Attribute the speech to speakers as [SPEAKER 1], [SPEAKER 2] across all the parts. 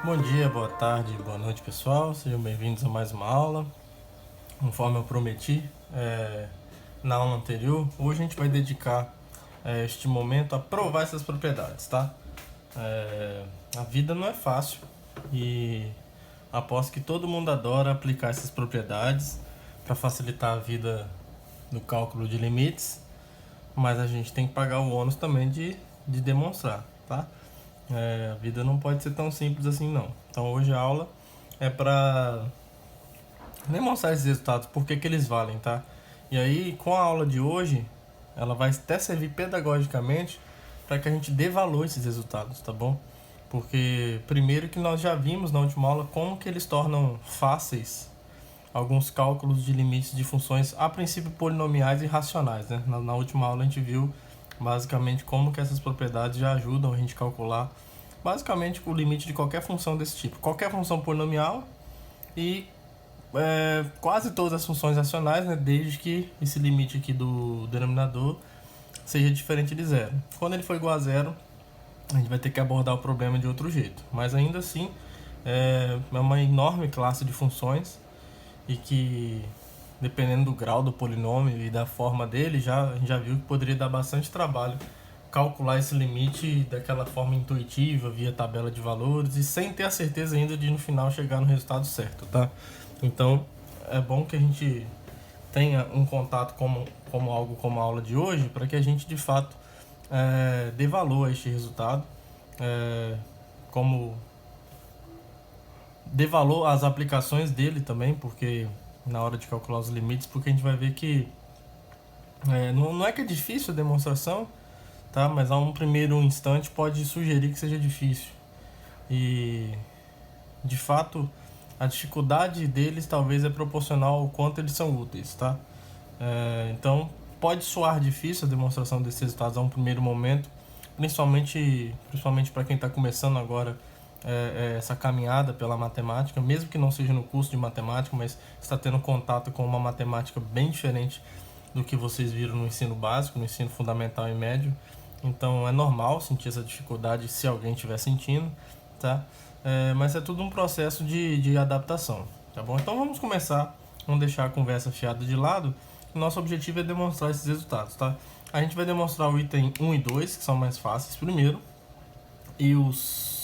[SPEAKER 1] Bom dia, boa tarde, boa noite, pessoal. Sejam bem-vindos a mais uma aula. Conforme eu prometi na aula anterior, hoje a gente vai dedicar este momento a provar essas propriedades, tá? A vida não é fácil e aposto que todo mundo adora aplicar essas propriedades para facilitar a vida no cálculo de limites, mas a gente tem que pagar o ônus também de demonstrar, tá? A vida não pode ser tão simples assim, não. Então hoje a aula é para demonstrar esses resultados, por que eles valem, tá? E aí, com a aula de hoje, ela vai até servir pedagogicamente para que a gente dê valor a esses resultados, tá bom? Porque primeiro que nós já vimos na última aula como que eles tornam fáceis alguns cálculos de limites de funções a princípio polinomiais e racionais, né? Na última aula a gente viu basicamente como que essas propriedades já ajudam a gente a calcular basicamente o limite de qualquer função desse tipo, qualquer função polinomial e quase todas as funções racionais, né? Desde que esse limite aqui do denominador seja diferente de zero. Quando ele for igual a zero, a gente vai ter que abordar o problema de outro jeito, mas ainda assim é uma enorme classe de funções e que, dependendo do grau do polinômio e da forma dele, a gente já viu que poderia dar bastante trabalho calcular esse limite daquela forma intuitiva, via tabela de valores, e sem ter a certeza ainda de no final chegar no resultado certo, tá? Então, é bom que a gente tenha um contato como algo como a aula de hoje, para que a gente, de fato, dê valor a este resultado, como dê valor às aplicações dele também, porque na hora de calcular os limites, porque a gente vai ver que não é que é difícil a demonstração, tá? Mas a um primeiro instante pode sugerir que seja difícil. E, de fato, a dificuldade deles talvez é proporcional ao quanto eles são úteis, tá? Então, pode soar difícil a demonstração desses resultados a um primeiro momento, principalmente para quem está começando agora essa caminhada pela matemática, mesmo que não seja no curso de matemática, mas está tendo contato com uma matemática bem diferente do que vocês viram no ensino básico, no ensino fundamental e médio. Então é normal sentir essa dificuldade se alguém estiver sentindo, tá? Mas é tudo um processo de adaptação, tá bom? Então vamos começar, vamos deixar a conversa fiada de lado. O nosso objetivo é demonstrar esses resultados, tá? A gente vai demonstrar o item 1 e 2, que são mais fáceis primeiro, e os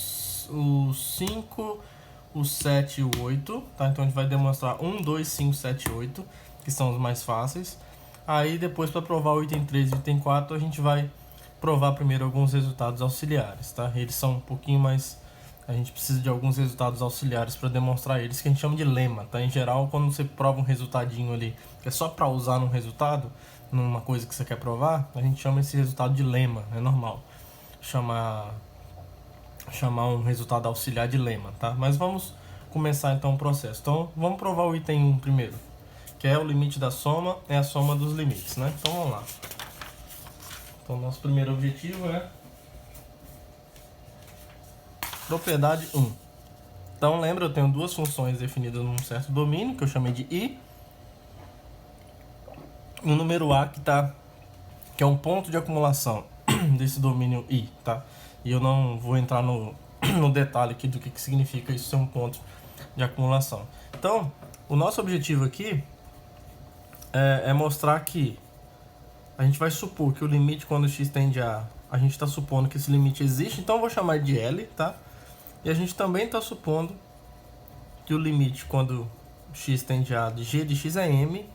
[SPEAKER 1] 5, o 7 e o 8, tá? Então a gente vai demonstrar 1, 2, 5, 7 e 8, que são os mais fáceis. Aí depois, para provar o item 3 e o item 4, a gente vai provar primeiro alguns resultados auxiliares, tá? Eles são um pouquinho mais... A gente precisa de alguns resultados auxiliares para demonstrar eles, que a gente chama de lema, tá? Em geral, quando você prova um resultadinho ali, que é só para usar num resultado, numa coisa que você quer provar, a gente chama esse resultado de lema, é normal chamar um resultado auxiliar de lema, tá? Mas vamos começar então o processo. Então, vamos provar o item 1 primeiro, que é o limite da soma, é a soma dos limites, né? Então, vamos lá. Então, nosso primeiro objetivo é propriedade 1. Então, lembra, eu tenho duas funções definidas num certo domínio, que eu chamei de I, e o número A, que é um ponto de acumulação desse domínio I, tá? E eu não vou entrar no detalhe aqui do que significa isso ser um ponto de acumulação. Então, o nosso objetivo aqui é mostrar que a gente vai supor que o limite quando x tende a gente está supondo que esse limite existe, então eu vou chamar de L, tá? E a gente também está supondo que o limite quando x tende a de g de x é m,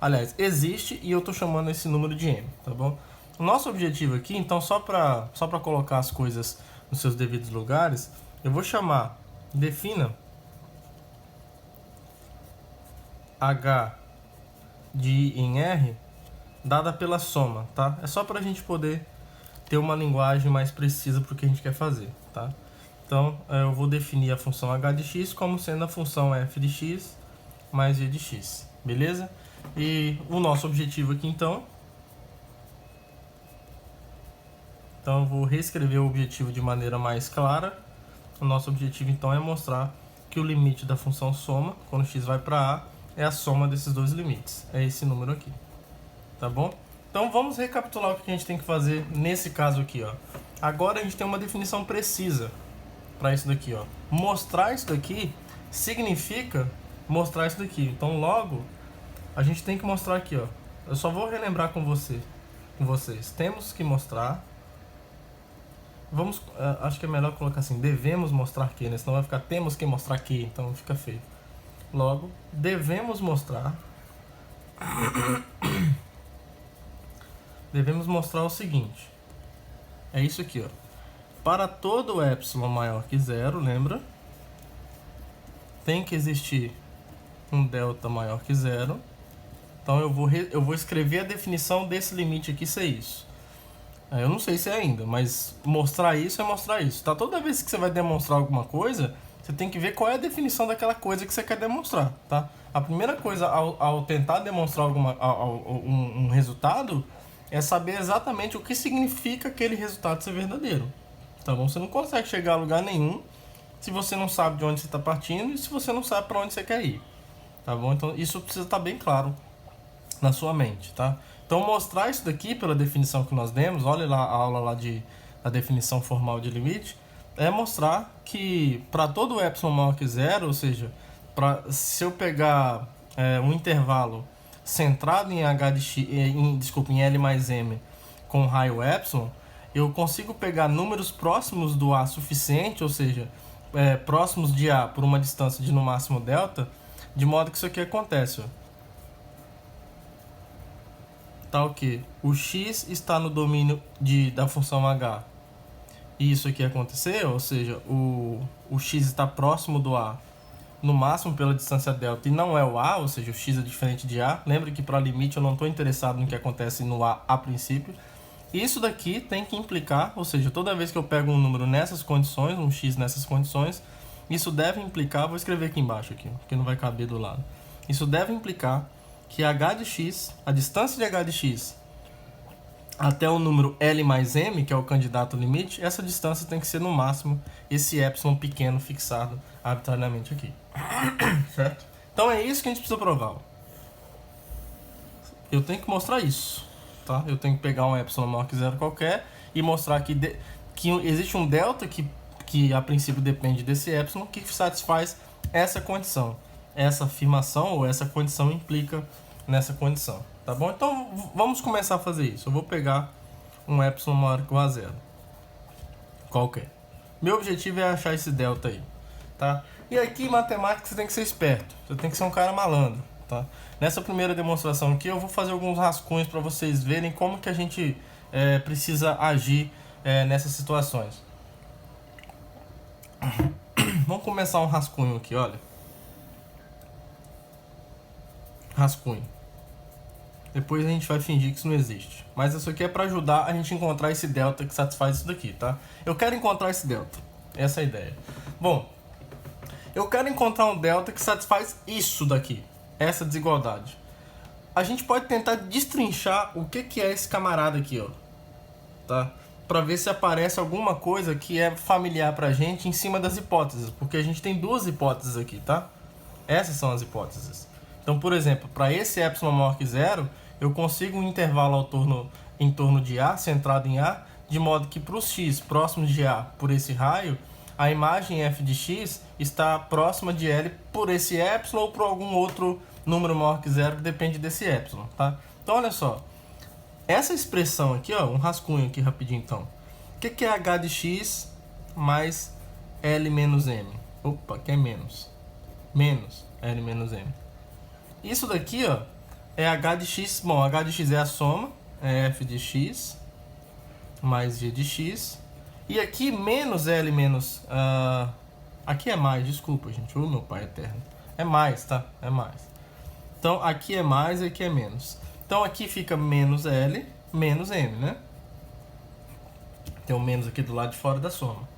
[SPEAKER 1] aliás, existe, e eu estou chamando esse número de m, tá bom? O nosso objetivo aqui, então, só para colocar as coisas nos seus devidos lugares, eu vou chamar, defina h de I em R dada pela soma, tá? É só para a gente poder ter uma linguagem mais precisa para o que a gente quer fazer, tá? Então, eu vou definir a função h de x como sendo a função f de x mais g de x, beleza? E o nosso objetivo aqui, então, eu vou reescrever o objetivo de maneira mais clara. O nosso objetivo, então, é mostrar que o limite da função soma, quando x vai para a, é a soma desses dois limites. É esse número aqui, tá bom? Então, vamos recapitular o que a gente tem que fazer nesse caso aqui, ó. Agora, a gente tem uma definição precisa para isso daqui, ó. Mostrar isso daqui significa mostrar isso daqui. Então, logo, a gente tem que mostrar aqui, ó. Eu só vou relembrar com vocês. Temos que mostrar. Vamos, acho que é melhor colocar assim, devemos mostrar que, né? Senão vai ficar temos que mostrar que, então fica feio. Logo, devemos mostrar. Devemos mostrar o seguinte. É isso aqui, ó. Para todo epsilon maior que zero, lembra? Tem que existir um delta maior que zero. Então eu vou escrever a definição desse limite aqui ser isso. Eu não sei se é ainda, mas mostrar isso é mostrar isso. Tá? Toda vez que você vai demonstrar alguma coisa, você tem que ver qual é a definição daquela coisa que você quer demonstrar. Tá? A primeira coisa ao tentar demonstrar um resultado é saber exatamente o que significa aquele resultado ser verdadeiro. Tá bom? Você não consegue chegar a lugar nenhum se você não sabe de onde você está partindo e se você não sabe para onde você quer ir. Tá bom? Então isso precisa estar bem claro na sua mente, tá? Então mostrar isso daqui pela definição que nós demos, olha lá a aula lá da definição formal de limite, é mostrar que para todo epsilon maior que zero, ou seja, se eu pegar um intervalo centrado em h de x, em L mais m com raio epsilon, eu consigo pegar números próximos do A suficiente, ou seja, próximos de A por uma distância de no máximo delta, de modo que isso aqui acontece, ó. Tá o que? O x está no domínio da função h e isso aqui acontecer, ou seja, o x está próximo do A no máximo pela distância delta e não é o A, ou seja, o x é diferente de A. Lembra que para limite eu não estou interessado no que acontece no A princípio. Isso daqui tem que implicar, ou seja, toda vez que eu pego um número nessas condições, um x nessas condições, isso deve implicar, vou escrever aqui embaixo, aqui, porque não vai caber do lado. Isso deve implicar que h de x, a distância de h de x até o número L mais m, que é o candidato limite, essa distância tem que ser no máximo esse epsilon pequeno fixado arbitrariamente aqui. Certo? Então é isso que a gente precisa provar. Eu tenho que mostrar isso. Tá? Eu tenho que pegar um epsilon maior que zero qualquer e mostrar que existe um delta que a princípio depende desse epsilon que satisfaz essa condição. Essa afirmação ou essa condição implica nessa condição, tá bom? Então vamos começar a fazer isso. Eu vou pegar um epsilon maior que a zero qualquer. Meu objetivo é achar esse delta aí, tá? E aqui em matemática você tem que ser esperto, você tem que ser um cara malandro, tá? Nessa primeira demonstração aqui eu vou fazer alguns rascunhos para vocês verem como que a gente precisa agir nessas situações. Vamos começar um rascunho aqui, olha. Rascunho. Depois a gente vai fingir que isso não existe. Mas isso aqui é para ajudar a gente a encontrar esse delta que satisfaz isso daqui, tá? Eu quero encontrar esse delta. Essa é a ideia. Bom, eu quero encontrar um delta que satisfaz isso daqui. Essa desigualdade. A gente pode tentar destrinchar o que é esse camarada aqui, ó. Tá? Para ver se aparece alguma coisa que é familiar pra gente em cima das hipóteses. Porque a gente tem duas hipóteses aqui, tá? Essas são as hipóteses. Então, por exemplo, para esse epsilon maior que zero, eu consigo um intervalo em torno de A, centrado em A, de modo que para os x próximos de A por esse raio, a imagem f de x está próxima de L por esse epsilon ou por algum outro número maior que zero que depende desse epsilon, tá? Então, olha só. Essa expressão aqui, ó, um rascunho aqui rapidinho então. O que é h de x mais L menos m? Opa, que é menos. Menos L menos m. Isso daqui, ó, é h de x. Bom, h de x é a soma, é f de x mais g de x. E aqui menos L menos... aqui é mais, desculpa, gente. Ô, meu pai eterno. É mais, tá? É mais. Então, aqui é mais e aqui é menos. Então, aqui fica menos L menos m, né? Tem um menos aqui do lado de fora da soma.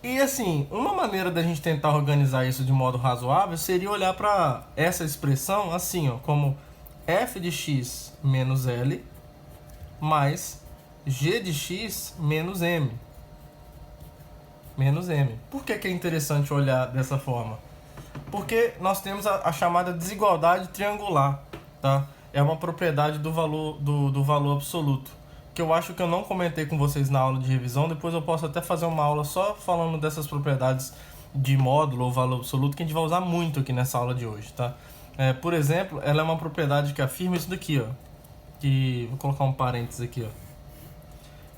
[SPEAKER 1] E assim, uma maneira da gente tentar organizar isso de modo razoável seria olhar para essa expressão assim, ó, como f de x menos L mais g de x menos m. Menos m. Por que é interessante olhar dessa forma? Porque nós temos a chamada desigualdade triangular, tá? É uma propriedade do valor absoluto. que eu acho que eu não comentei com vocês na aula de revisão. Depois eu posso até fazer uma aula só falando dessas propriedades de módulo ou valor absoluto, que a gente vai usar muito aqui nessa aula de hoje, tá? Por exemplo, ela é uma propriedade que afirma isso daqui, ó. Que, vou colocar um parênteses aqui, ó.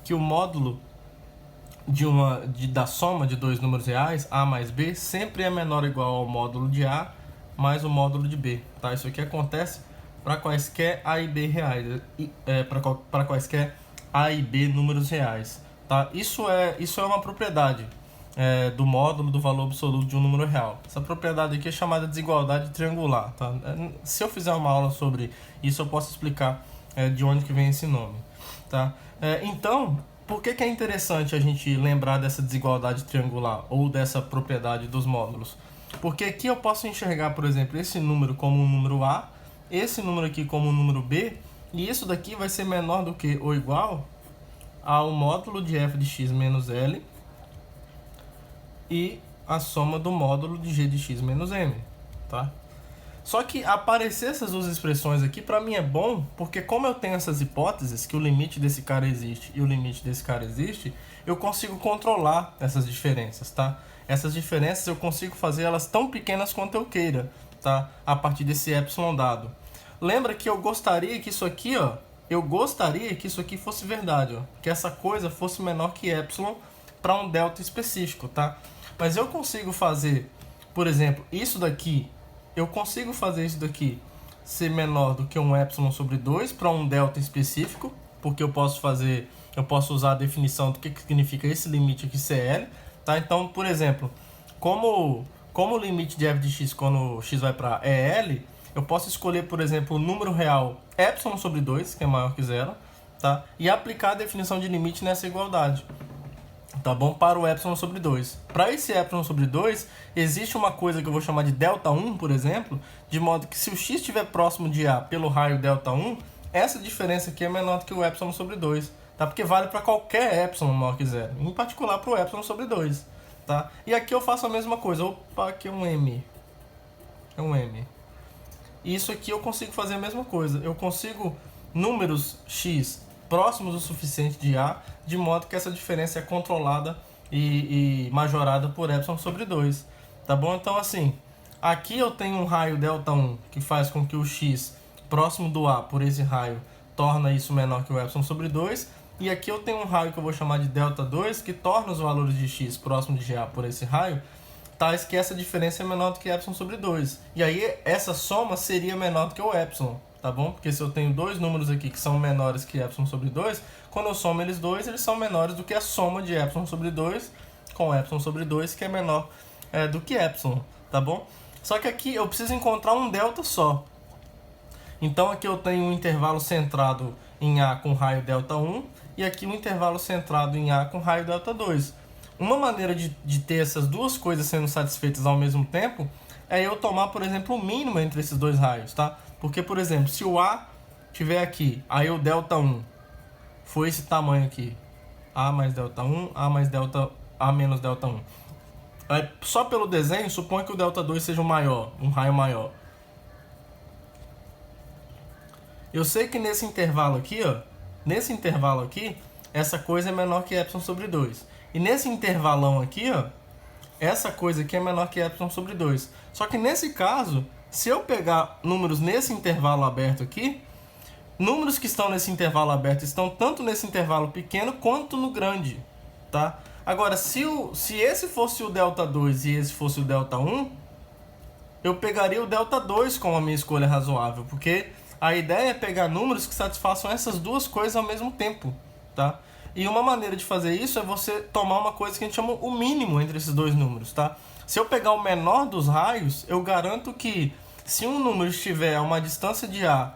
[SPEAKER 1] Que o módulo da soma de dois números reais, A mais B, sempre é menor ou igual ao módulo de A mais o módulo de B, tá? Isso aqui acontece para quaisquer A e B reais, para quaisquer A e B números reais, tá? Isso é uma propriedade do módulo do valor absoluto de um número real. Essa propriedade aqui é chamada desigualdade triangular, tá? Se eu fizer uma aula sobre isso, eu posso explicar de onde que vem esse nome, tá? Então, por que é interessante a gente lembrar dessa desigualdade triangular ou dessa propriedade dos módulos? Porque aqui eu posso enxergar, por exemplo, esse número como um número A, esse número aqui como um número B, e isso daqui vai ser menor do que ou igual ao módulo de f de x menos L e a soma do módulo de g de x menos m, tá? Só que aparecer essas duas expressões aqui, para mim é bom, porque como eu tenho essas hipóteses, que o limite desse cara existe e o limite desse cara existe, eu consigo controlar essas diferenças, tá? Essas diferenças eu consigo fazer elas tão pequenas quanto eu queira, tá? A partir desse epsilon dado. Lembra que eu gostaria que isso aqui, ó, fosse verdade, ó, que essa coisa fosse menor que epsilon para um delta específico, tá? Mas eu consigo fazer, por exemplo, eu consigo fazer isso daqui ser menor do que um epsilon sobre 2 para um delta específico, porque eu posso usar a definição do que significa esse limite aqui CL, tá? Então, por exemplo, como o limite de f de x quando x vai para EL, eu posso escolher, por exemplo, o número real epsilon sobre 2, que é maior que zero, tá? E aplicar a definição de limite nessa igualdade, tá bom? Para o epsilon sobre 2. Para esse epsilon sobre 2, existe uma coisa que eu vou chamar de delta 1, por exemplo, de modo que se o x estiver próximo de A pelo raio delta 1, essa diferença aqui é menor do que o epsilon sobre 2, tá? Porque vale para qualquer epsilon maior que zero, em particular para o epsilon sobre 2, tá? E aqui eu faço a mesma coisa. Opa, aqui é um M. É um M. E isso aqui eu consigo fazer a mesma coisa. Eu consigo números x próximos o suficiente de A, de modo que essa diferença é controlada e majorada por epsilon sobre 2, tá bom? Então, assim, aqui eu tenho um raio delta 1 que faz com que o x próximo do A por esse raio torna isso menor que o epsilon sobre 2, e aqui eu tenho um raio que eu vou chamar de delta 2 que torna os valores de x próximo de A por esse raio tais que essa diferença é menor do que epsilon sobre 2. E aí essa soma seria menor do que o epsilon, tá bom? Porque se eu tenho dois números aqui que são menores que epsilon sobre 2, quando eu somo eles dois, eles são menores do que a soma de epsilon sobre 2 com epsilon sobre 2, que é menor do que epsilon, tá bom? Só que aqui eu preciso encontrar um delta só. Então aqui eu tenho um intervalo centrado em A com raio delta 1 e aqui um intervalo centrado em A com raio delta 2. Uma maneira de ter essas duas coisas sendo satisfeitas ao mesmo tempo é eu tomar, por exemplo, o mínimo entre esses dois raios, tá? Porque, por exemplo, se o A tiver aqui, aí o delta 1 for esse tamanho aqui, A mais delta 1, A menos delta 1. Aí, só pelo desenho, suponha que o delta 2 seja um raio maior. Eu sei que nesse intervalo aqui, ó, essa coisa é menor que epsilon sobre 2. E nesse intervalão aqui, ó, essa coisa aqui é menor que epsilon sobre 2. Só que nesse caso, se eu pegar números nesse intervalo aberto aqui, números que estão nesse intervalo aberto estão tanto nesse intervalo pequeno quanto no grande, tá? Agora, se esse fosse o delta 2 e esse fosse o delta 1, eu pegaria o delta 2 como a minha escolha razoável, porque a ideia é pegar números que satisfaçam essas duas coisas ao mesmo tempo, tá? E uma maneira de fazer isso é você tomar uma coisa que a gente chama o mínimo entre esses dois números, tá? Se eu pegar o menor dos raios, eu garanto que se um número estiver a uma distância de A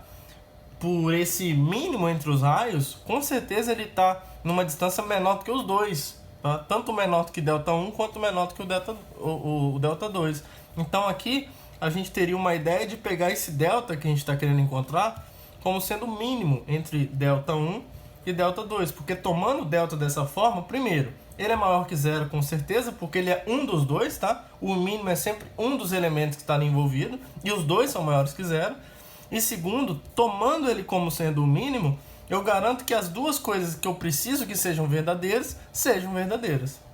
[SPEAKER 1] por esse mínimo entre os raios, com certeza ele está numa distância menor do que os dois, tá? Tanto menor do que delta 1 quanto menor do que o delta 2. Então aqui a gente teria uma ideia de pegar esse delta que a gente está querendo encontrar como sendo o mínimo entre delta 1 e delta 2, porque tomando o delta dessa forma, primeiro, ele é maior que zero com certeza, porque ele é um dos dois, tá? O mínimo é sempre um dos elementos que está ali envolvido, e os dois são maiores que zero. E segundo, tomando ele como sendo o mínimo, eu garanto que as duas coisas que eu preciso que sejam verdadeiras,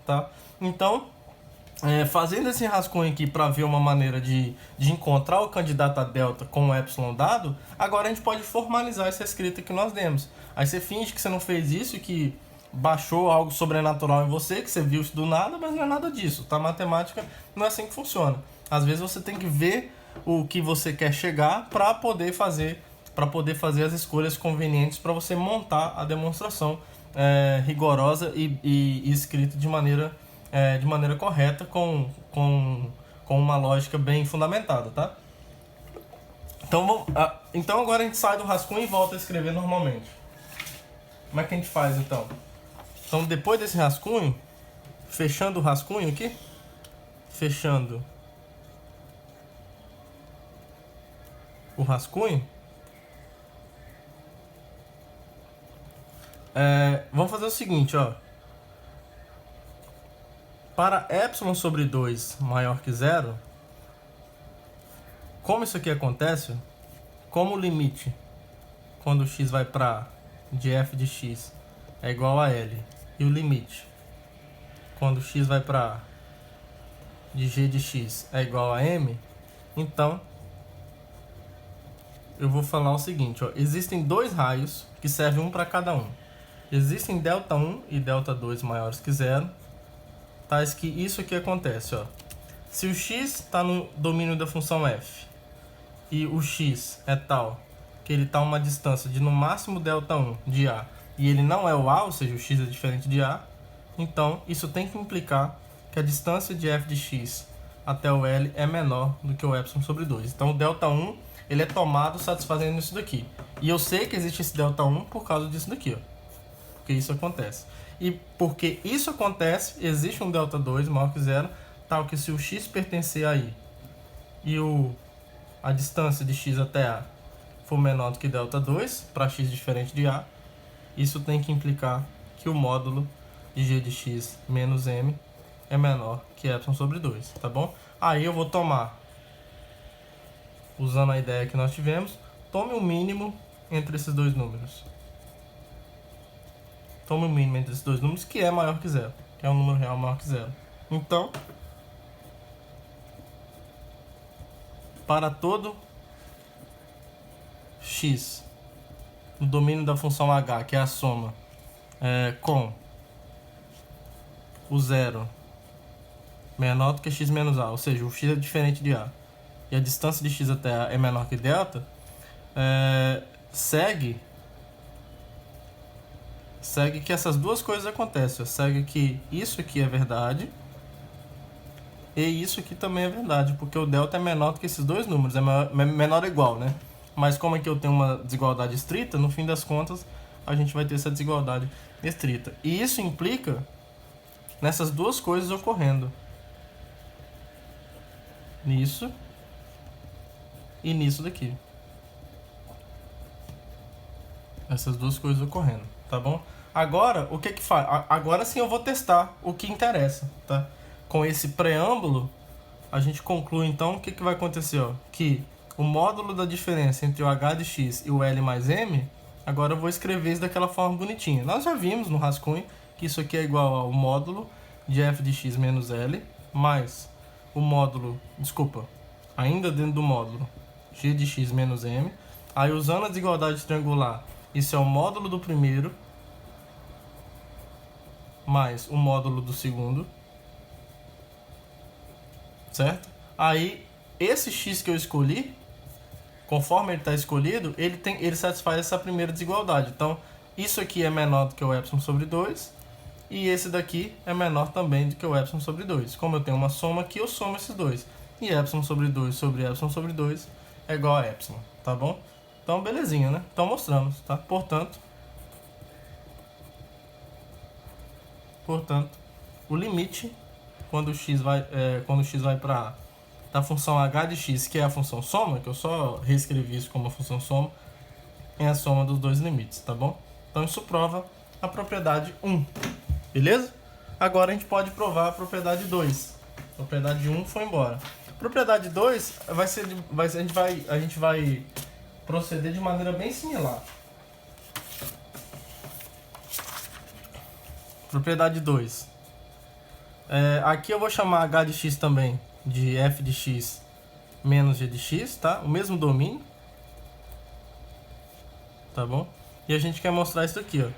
[SPEAKER 1] tá? Então, fazendo esse rascunho aqui para ver uma maneira de encontrar o candidato a delta com o epsilon dado, agora a gente pode formalizar essa escrita que nós demos. Aí você finge que você não fez isso, que baixou algo sobrenatural em você, que você viu isso do nada, mas não é nada disso, tá? Matemática não é assim que funciona. Às vezes você tem que ver o que você quer chegar para poder fazer as escolhas convenientes para você montar a demonstração rigorosa e escrita de maneira correta, com uma lógica bem fundamentada, tá? Então agora a gente sai do rascunho e volta a escrever normalmente. Como é que a gente faz então? Então depois desse rascunho, fechando o rascunho aqui, fechando o rascunho, vamos fazer o seguinte, ó. Para epsilon sobre 2 maior que zero, como isso aqui acontece, como o limite quando x vai para de f de x é igual a L, e o limite quando x vai para de g de x é igual a m, então eu vou falar o seguinte, ó, existem dois raios que servem um para cada um. Existem Δ1 e Δ2 maiores que zero, tais que isso aqui acontece, ó. Se o x está no domínio da função f e o x é tal que ele está a uma distância de no máximo Δ1 de A e ele não é o A, ou seja, o x é diferente de A, então isso tem que implicar que a distância de f de x até o L é menor do que o epsilon sobre 2. Então o Δ1 ele é tomado satisfazendo isso daqui. E eu sei que existe esse Δ1 por causa disso daqui, ó. Porque isso acontece. E porque isso acontece, existe um Δ2 maior que zero, tal que se o x pertencer a I e a distância de x até A for menor do que Δ2, para x diferente de A, isso tem que implicar que o módulo de g de x menos m é menor que epsilon sobre 2, tá bom? Aí eu vou tomar, usando a ideia que nós tivemos, tome o mínimo entre esses dois números. Tome o mínimo entre esses dois números, que é maior que zero, que é um número real maior que zero. Então, para todo x no domínio da função h, que é a soma, com o zero menor do que x menos a, ou seja, o x é diferente de a, e a distância de x até a é menor que delta, segue que essas duas coisas acontecem. Segue que isso aqui é verdade e isso aqui também é verdade, porque o delta é menor do que esses dois números, é menor ou igual, né? Mas como aqui eu tenho uma desigualdade estrita, no fim das contas a gente vai ter essa desigualdade estrita. E isso implica nessas duas coisas ocorrendo. Nisso e nisso daqui. Essas duas coisas ocorrendo, tá bom? Agora, o que que faz? Agora sim eu vou testar o que interessa, tá? Com esse preâmbulo, a gente conclui então o que que vai acontecer, ó, que o módulo da diferença entre o h de x e o L mais m, agora eu vou escrever isso daquela forma bonitinha. Nós já vimos no rascunho que isso aqui é igual ao módulo de f de x menos L mais o módulo, ainda dentro do módulo, g de x menos m. Aí usando a desigualdade triangular, isso é o módulo do primeiro mais o módulo do segundo, certo? Aí esse x que eu escolhi, conforme ele está escolhido, ele satisfaz essa primeira desigualdade. Então isso aqui é menor do que o epsilon sobre 2 e esse daqui é menor também do que o epsilon sobre 2. Como eu tenho uma soma aqui, eu somo esses dois. E epsilon sobre 2 sobre epsilon sobre 2 é igual a epsilon, tá bom? Então belezinha, né? Então mostramos, tá? Portanto, o limite quando x vai para da função h de x, que é a função soma, que eu só reescrevi isso como a função soma, é a soma dos dois limites, tá bom? Então isso prova a propriedade 1, beleza? Agora a gente pode provar a propriedade 2. A propriedade 1 foi embora. Propriedade 2 a gente vai proceder de maneira bem similar. propriedade 2. Aqui eu vou chamar h de x também de f de x menos g de x, tá? O mesmo domínio. Tá bom? E a gente quer mostrar isso aqui, ó.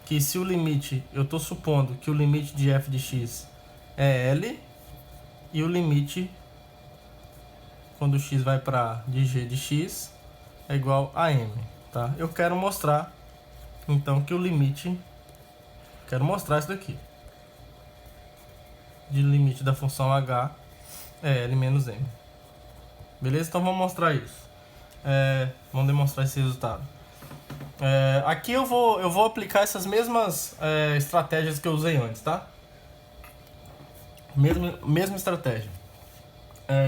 [SPEAKER 1] Que se o limite, eu estou supondo que o limite de f de x é L e o limite, quando x vai para de g de x, é igual a m, tá? Eu quero mostrar, então, que o limite, quero mostrar isso daqui, de limite da função h é L menos m. Beleza? Então vamos mostrar isso. Vamos demonstrar esse resultado. Aqui eu vou aplicar essas mesmas estratégias que eu usei antes, tá? Mesma estratégia.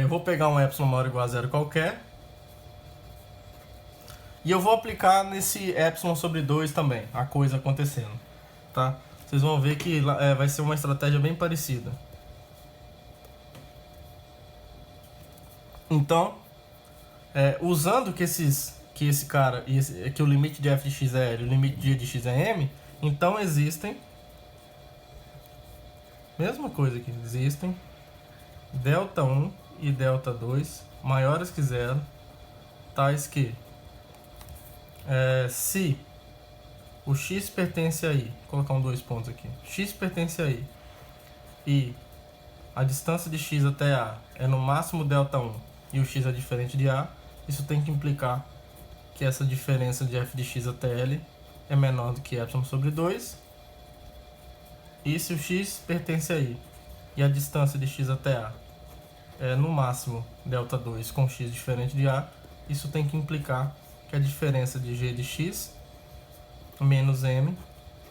[SPEAKER 1] Eu vou pegar um epsilon maior ou igual a zero qualquer. E eu vou aplicar nesse epsilon sobre 2 também, a coisa acontecendo, tá? Vocês vão ver que vai ser uma estratégia bem parecida. Então, usando que esse cara, que o limite de f de x é L e o limite de g de x é m, então existem, mesma coisa aqui, existem Δ1 e Δ2 maiores que zero, tais que se o x pertence a i, vou colocar dois pontos aqui, x pertence a i e a distância de x até a é no máximo Δ1 e o x é diferente de a, isso tem que implicar que essa diferença de f de x até L é menor do que epsilon sobre 2. E se o x pertence a i e a distância de x até a é no máximo Δ2 com x diferente de a, isso tem que implicar que a diferença de g de x menos m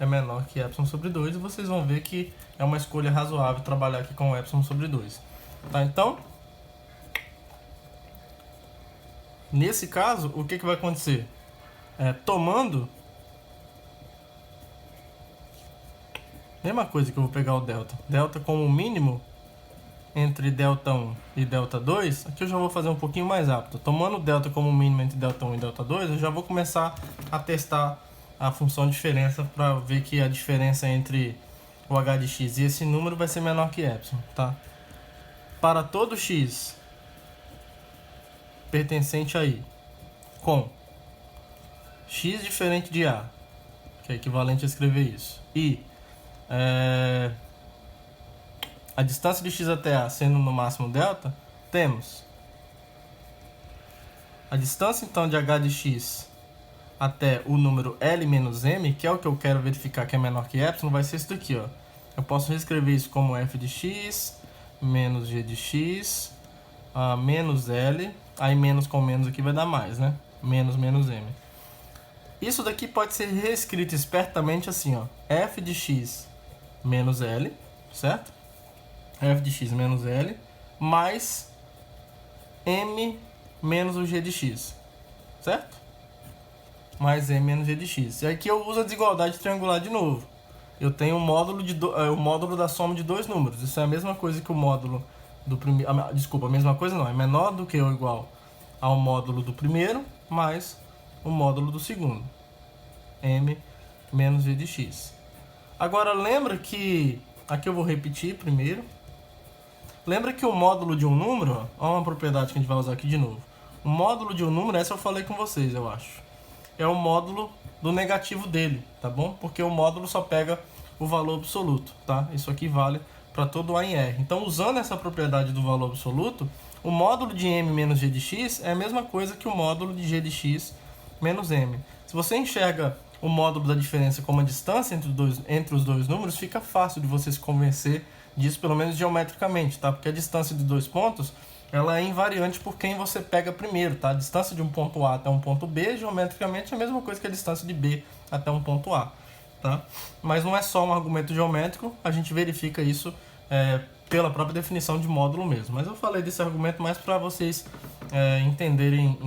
[SPEAKER 1] é menor que epsilon sobre 2. E vocês vão ver que é uma escolha razoável trabalhar aqui com epsilon sobre 2. Tá? Então, nesse caso, o que vai acontecer? Tomando, mesma coisa que eu vou pegar o delta. Delta como mínimo entre Δ1 e Δ2, aqui eu já vou fazer um pouquinho mais rápido. Tomando delta como mínimo entre Δ1 e Δ2, eu já vou começar a testar a função de diferença para ver que a diferença entre o h de x e esse número vai ser menor que epsilon, tá? Para todo x pertencente a i com x diferente de a, que é equivalente a escrever isso, e a distância de x até a sendo no máximo delta, temos a distância então de h de x até o número L menos m, que é o que eu quero verificar que é menor que epsilon, vai ser isso daqui, ó. Eu posso reescrever isso como f de x menos g de x menos L, aí menos com menos aqui vai dar mais, né? Menos m. Isso daqui pode ser reescrito espertamente assim, ó. F de x menos L, certo? F de x menos L mais m menos o g de x, certo? Mais m menos g de x. E aqui eu uso a desigualdade triangular de novo. Eu tenho o módulo da soma de dois números. Isso é a mesma coisa que o módulo do primeiro. Desculpa, a mesma coisa não. É menor do que ou igual ao módulo do primeiro mais o módulo do segundo. M menos g de x. Agora lembra que... Aqui eu vou repetir primeiro. Lembra que o módulo de um número... Olha uma propriedade que a gente vai usar aqui de novo. O módulo de um número, essa eu falei com vocês, eu acho. É o módulo do negativo dele, tá bom? Porque o módulo só pega o valor absoluto, tá? Isso aqui vale para todo A em R. Então, usando essa propriedade do valor absoluto, o módulo de m menos g de x é a mesma coisa que o módulo de g de x menos m. Se você enxerga o módulo da diferença como a distância entre os dois números, fica fácil de você se convencer disso, pelo menos geometricamente, tá? Porque a distância de dois pontos, ela é invariante por quem você pega primeiro, tá? A distância de um ponto A até um ponto B, geometricamente, é a mesma coisa que a distância de B até um ponto A, tá? Mas não é só um argumento geométrico, a gente verifica isso pela própria definição de módulo mesmo. Mas eu falei desse argumento mais para vocês entenderem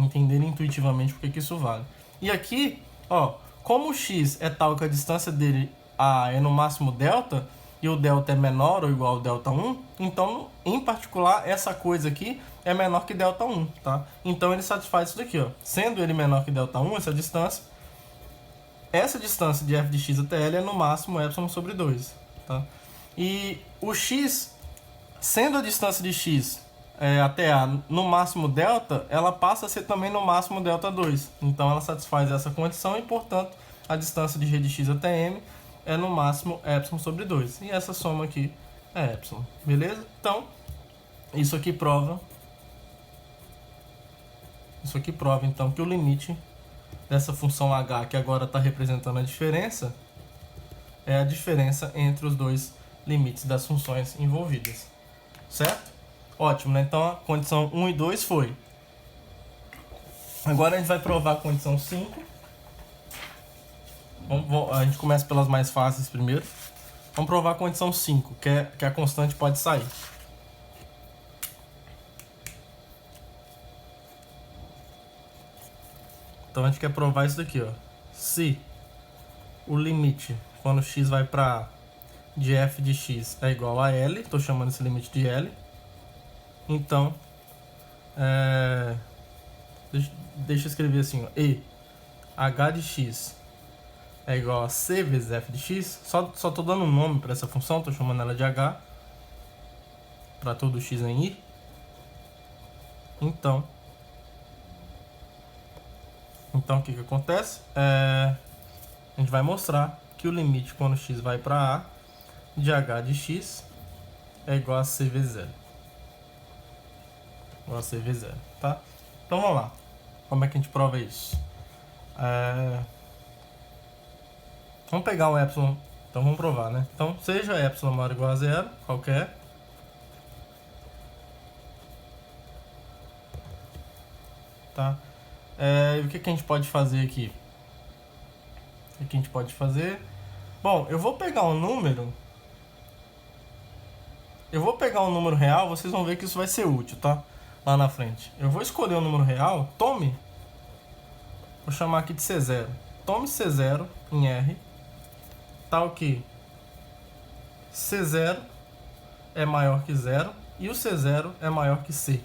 [SPEAKER 1] intuitivamente porque que isso vale. E aqui, ó, como o x é tal que a distância dele é no máximo delta, e o delta é menor ou igual ao Δ1, então, em particular, essa coisa aqui é menor que Δ1, tá? Então, ele satisfaz isso daqui, ó. Sendo ele menor que Δ1, essa distância, essa distância de f de x até L é no máximo epsilon sobre 2. Tá? E o x, sendo a distância de x até A no máximo delta, ela passa a ser também no máximo delta 2. Então ela satisfaz essa condição e, portanto, a distância de g de x até M é no máximo epsilon sobre 2. E essa soma aqui é epsilon. Beleza? Então, isso aqui prova então que o limite dessa função h, que agora está representando a diferença, é a diferença entre os dois limites das funções envolvidas. Certo? Ótimo, né? Então a condição 1 e 2 foi. Agora a gente vai provar a condição 5. A gente começa pelas mais fáceis primeiro. Vamos provar a condição 5, que a constante pode sair. Então a gente quer provar isso daqui, ó. Se o limite, quando x vai para A, de f de x é igual a L, estou chamando esse limite de L, então, deixa eu escrever assim, ó, e h de x é igual a c vezes f de x, só estou dando um nome para essa função, estou chamando ela de h, para todo x em i. Então o que acontece? A gente vai mostrar que o limite quando x vai para A de h de x é igual a c vezes L. Igual a c vezes L, tá? Então vamos lá. Como é que a gente prova isso? Vamos pegar um epsilon, então vamos provar, né? Então, seja epsilon maior ou igual a zero, qualquer, tá? E o que a gente pode fazer aqui? O que a gente pode fazer? Bom, eu vou pegar um número real, vocês vão ver que isso vai ser útil, tá? Lá na frente. Eu vou escolher um número real, vou chamar aqui de C0. Tome C0 em R, tal que C0 é maior que 0 e o C0 é maior que C.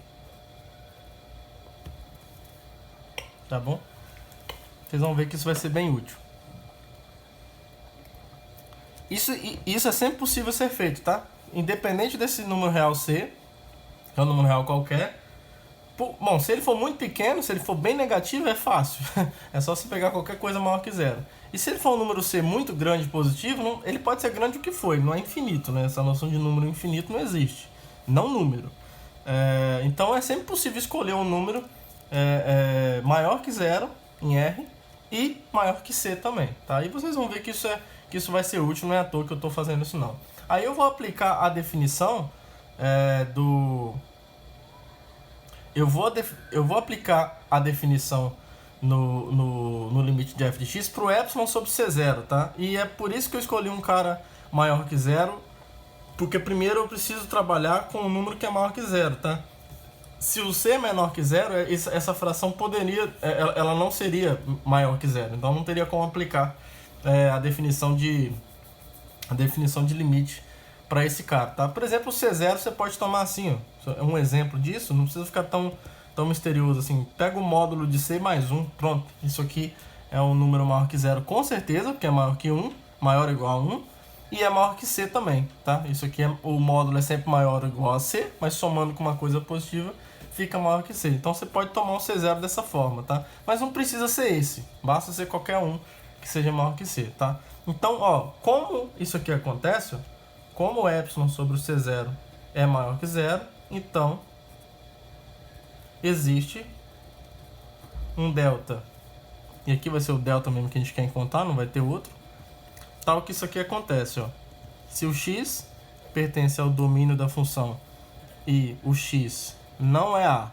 [SPEAKER 1] Tá bom? Vocês vão ver que isso vai ser bem útil. Isso é sempre possível ser feito, tá? Independente desse número real C, que é um número real qualquer. Bom, se ele for muito pequeno, se ele for bem negativo, é fácil. É só você pegar qualquer coisa maior que 0. E se ele for um número C muito grande positivo, ele pode ser grande o que for, ele não é infinito, né? Essa noção de número infinito não existe. Não número. Então é sempre possível escolher um número maior que 0 em R e maior que C também, tá? E vocês vão ver que isso vai ser útil, não é à toa que eu estou fazendo isso não. Aí eu vou aplicar a definição eu vou aplicar a definição no limite de f de x para o epsilon sobre C0, tá? E é por isso que eu escolhi um cara maior que 0, porque primeiro eu preciso trabalhar com um número que é maior que 0, tá? Se o c é menor que 0, essa fração ela não seria maior que 0, então não teria como aplicar a definição de limite para esse cara, tá? Por exemplo, o C0 você pode tomar assim, ó, um exemplo disso, não precisa ficar tão misterioso assim. Pega o módulo de C mais 1, pronto. Isso aqui é um número maior que 0 com certeza, porque é maior que 1, maior ou igual a 1, e é maior que C também, tá? Isso aqui, o módulo é sempre maior ou igual a C, mas somando com uma coisa positiva, fica maior que C. Então você pode tomar um C0 dessa forma, tá? Mas não precisa ser esse, basta ser qualquer um que seja maior que C, tá? Então, ó, como isso aqui acontece, ó, como o epsilon sobre o C0 é maior que 0, então existe um delta, e aqui vai ser o delta mesmo que a gente quer encontrar, não vai ter outro, tal que isso aqui acontece, ó. Se o x pertence ao domínio da função e o x não é A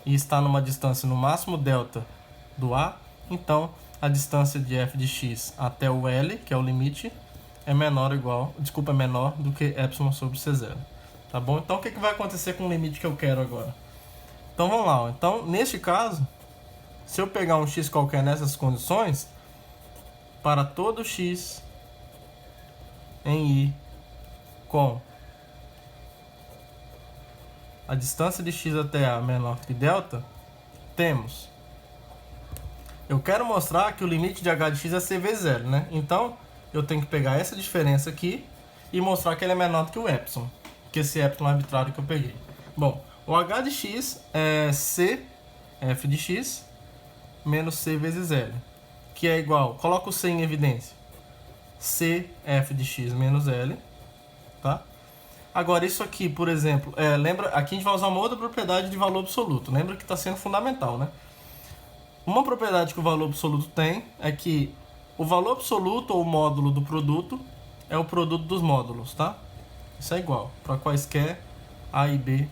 [SPEAKER 1] e está numa distância no máximo delta do A, então a distância de f de x até o L, que é o limite, é menor do que epsilon sobre C0. Tá bom? Então o que vai acontecer com o limite que eu quero agora? Então vamos lá. Ó. Então, neste caso, se eu pegar um x qualquer nessas condições, para todo x em I com a distância de x até A menor que delta, temos Eu quero mostrar que o limite de h de x é c vezes L, né? Então, eu tenho que pegar essa diferença aqui e mostrar que ele é menor do que o epsilon, que esse epsilon arbitrário que eu peguei. Bom, o h de x é c f de x menos c vezes L, que é igual, coloca o c em evidência, c f de x menos L, tá? Agora, isso aqui, por exemplo, lembra, aqui a gente vai usar uma outra propriedade de valor absoluto, lembra que está sendo fundamental, né? Uma propriedade que o valor absoluto tem é que o valor absoluto ou módulo do produto é o produto dos módulos, tá? Isso é igual para quaisquer A e B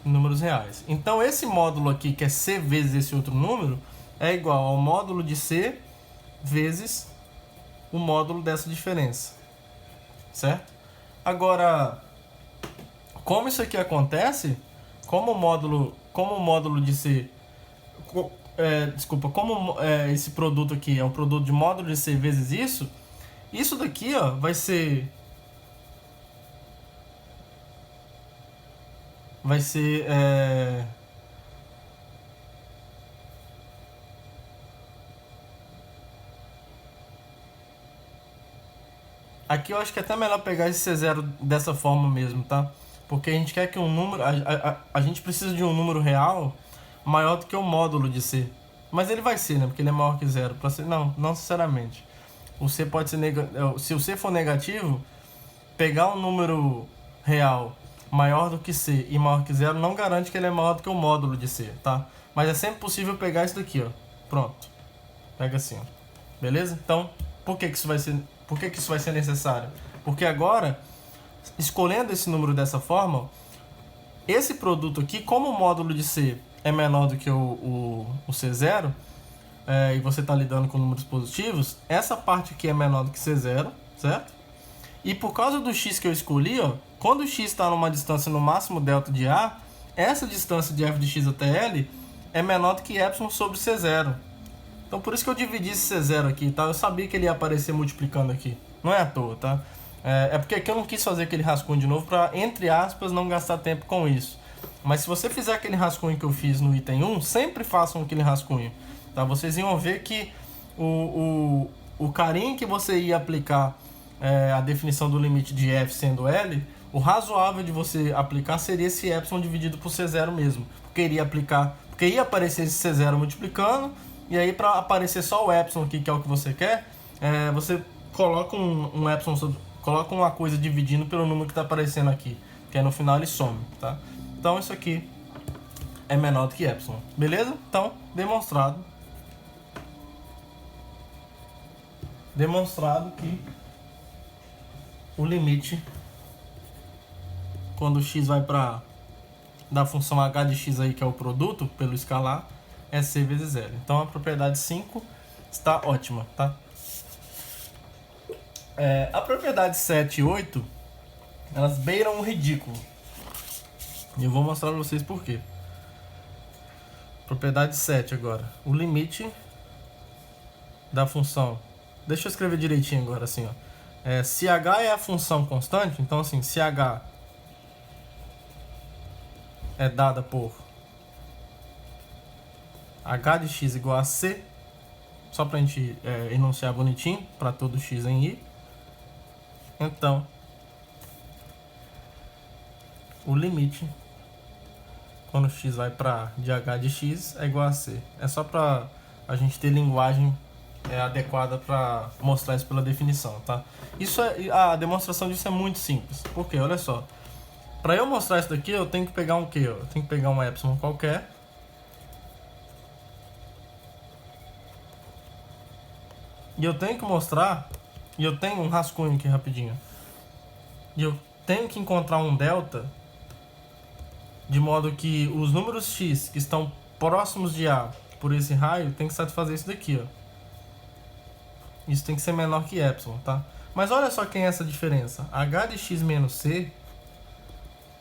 [SPEAKER 1] números reais. Então, esse módulo aqui, que é C vezes esse outro número, é igual ao módulo de C vezes o módulo dessa diferença, certo? Agora, como isso aqui acontece, como o módulo de C... esse produto aqui é um produto de módulo de C vezes isso daqui, ó, vai ser aqui eu acho que é até melhor pegar esse C0 dessa forma mesmo, tá? Porque a gente quer que um número, a gente precisa de um número real maior do que o módulo de C. Mas ele vai ser, né? Porque ele é maior que zero. Não necessariamente. O C pode ser se o C for negativo, pegar um número real maior do que C e maior que zero não garante que ele é maior do que o módulo de C, tá? Mas é sempre possível pegar isso daqui, ó. Pronto. Pega assim, ó. Beleza? Então, por que isso vai ser necessário? Porque agora, escolhendo esse número dessa forma, esse produto aqui, como o módulo de C é menor do que o C0, e você está lidando com números positivos, essa parte aqui é menor do que C0, certo? E por causa do x que eu escolhi, ó, quando o x está numa distância no máximo delta de A, essa distância de f de x até L é menor do que epsilon sobre C0. Então por isso que eu dividi esse C0 aqui, tá? Eu sabia que ele ia aparecer multiplicando aqui. Não é à toa, tá? É porque aqui eu não quis fazer aquele rascunho de novo para, entre aspas, não gastar tempo com isso. Mas se você fizer aquele rascunho que eu fiz no item 1, sempre façam aquele rascunho, tá? Vocês iam ver que o carinho que você ia aplicar a definição do limite de f sendo L, o razoável de você aplicar seria esse epsilon dividido por C0 mesmo. Porque ia aparecer esse C0 multiplicando, e aí para aparecer só o epsilon aqui, que é o que você quer, você coloca um epsilon, coloca uma coisa dividindo pelo número que está aparecendo aqui, que aí no final ele some, tá? Então isso aqui é menor do que epsilon, beleza? Então, demonstrado que o limite, quando o x vai para da função h de x aí, que é o produto pelo escalar, é c vezes L. Então a propriedade 5 está ótima, tá? A propriedade 7 e 8, elas beiram o ridículo. E eu vou mostrar para vocês por quê. Propriedade 7 agora. O limite da função. Deixa eu escrever direitinho agora, assim, ó. Se h é a função constante, então assim, se h é dada por h de x igual a c, só para a gente enunciar bonitinho, para todo x em i, então o limite quando x vai para de h de x é igual a c. É só para a gente ter linguagem adequada para mostrar isso pela definição, tá? A demonstração disso é muito simples. Porque, olha só, para eu mostrar isso daqui, eu tenho que pegar um quê? Eu tenho que pegar um epsilon qualquer. E eu tenho que mostrar, e eu tenho um rascunho aqui rapidinho. E eu tenho que encontrar um delta de modo que os números x que estão próximos de A por esse raio tem que satisfazer isso daqui, ó. Isso tem que ser menor que epsilon, tá? Mas olha só quem é essa diferença. H de x menos c,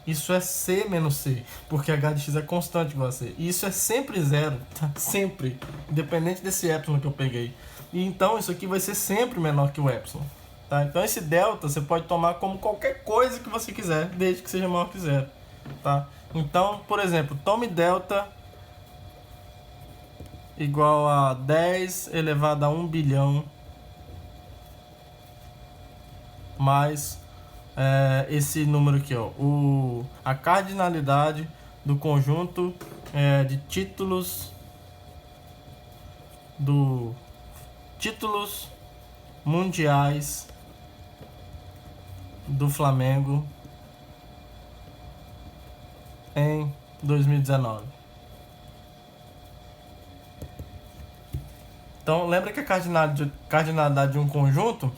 [SPEAKER 1] isso é c menos c, porque h de x é constante igual a c. E isso é sempre zero, tá? Sempre. Independente desse epsilon que eu peguei. E então isso aqui vai ser sempre menor que o epsilon, tá? Então esse delta você pode tomar como qualquer coisa que você quiser, desde que seja maior que zero, tá? Então, por exemplo, tome delta igual a 10 elevado a 1 bilhão mais esse número aqui, ó, a cardinalidade do conjunto de títulos mundiais do Flamengo em 2019. Então, lembra que a cardinalidade de um conjunto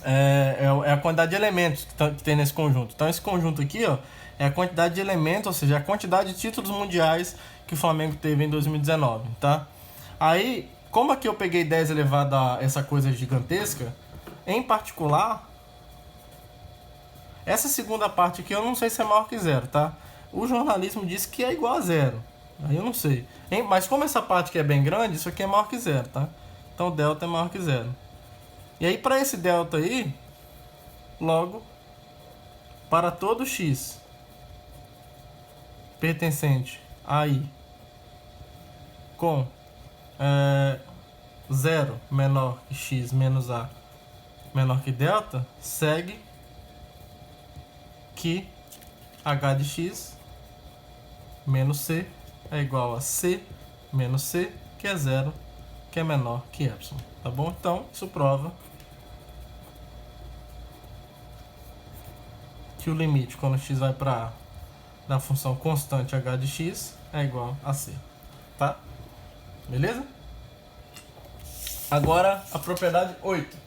[SPEAKER 1] é a quantidade de elementos que tem nesse conjunto. Então, esse conjunto aqui, ó, é a quantidade de elementos, ou seja, a quantidade de títulos mundiais que o Flamengo teve em 2019, tá? Aí, como aqui eu peguei 10 elevado a essa coisa gigantesca, em particular, essa segunda parte aqui eu não sei se é maior que zero, tá? O jornalismo diz que é igual a zero. Aí eu não sei. Mas como essa parte aqui é bem grande, isso aqui é maior que zero, tá? Então o delta é maior que zero. E aí para esse delta aí, logo, para todo x pertencente a i com 0 menor que x menos a menor que delta, segue que h de x menos c é igual a c menos c, que é zero, que é menor que y, tá bom? Então, isso prova que o limite quando x vai para a da função constante h de x é igual a c, tá? Beleza? Agora, a propriedade 8.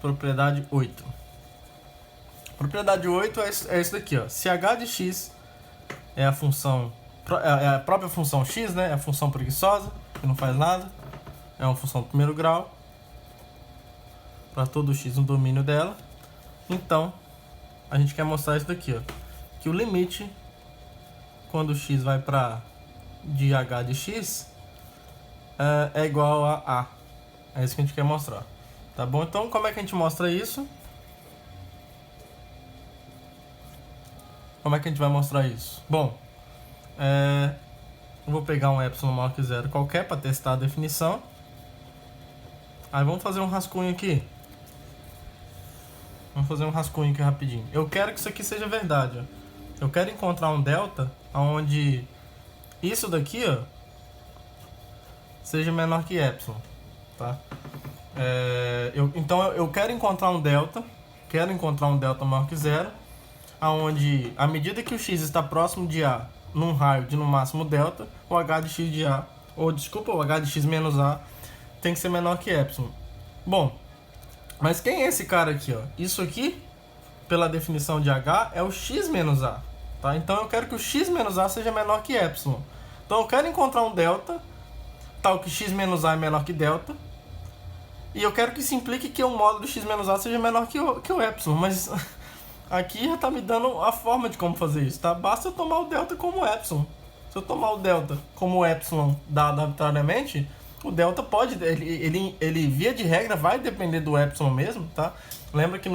[SPEAKER 1] Propriedade 8. Propriedade 8 é isso daqui, ó. Se h de x é a função, é a própria função x, né? É a função preguiçosa, que não faz nada. É uma função do primeiro grau. Para todo x no domínio dela. Então, a gente quer mostrar isso daqui, ó. Que o limite, quando x vai para de h de x, é igual a a. É isso que a gente quer mostrar. Tá bom? Então, como é que a gente mostra isso? Como é que a gente vai mostrar isso? Bom, eu vou pegar um epsilon maior que zero qualquer para testar a definição. Aí vamos fazer um rascunho aqui. Vamos fazer um rascunho aqui rapidinho. Eu quero que isso aqui seja verdade, ó. Eu quero encontrar um delta onde isso daqui, ó, seja menor que epsilon, tá? Então eu quero encontrar um delta maior que zero, aonde à medida que o x está próximo de a num raio de no máximo delta, o h de x de a, ou desculpa, o h de x menos a tem que ser menor que epsilon. Bom, mas quem é esse cara aqui, ó? Isso aqui, pela definição de h, é o x menos a, tá? Então eu quero que o x menos a seja menor que epsilon. Então eu quero encontrar um delta tal que x menos a é menor que delta. E eu quero que isso implique que o módulo x menos a seja menor que o epsilon, mas aqui já está me dando a forma de como fazer isso, tá? Basta eu tomar o delta como epsilon. Se eu tomar o delta como epsilon dado arbitrariamente, o delta pode, ele via de regra vai depender do epsilon mesmo, tá? Lembra que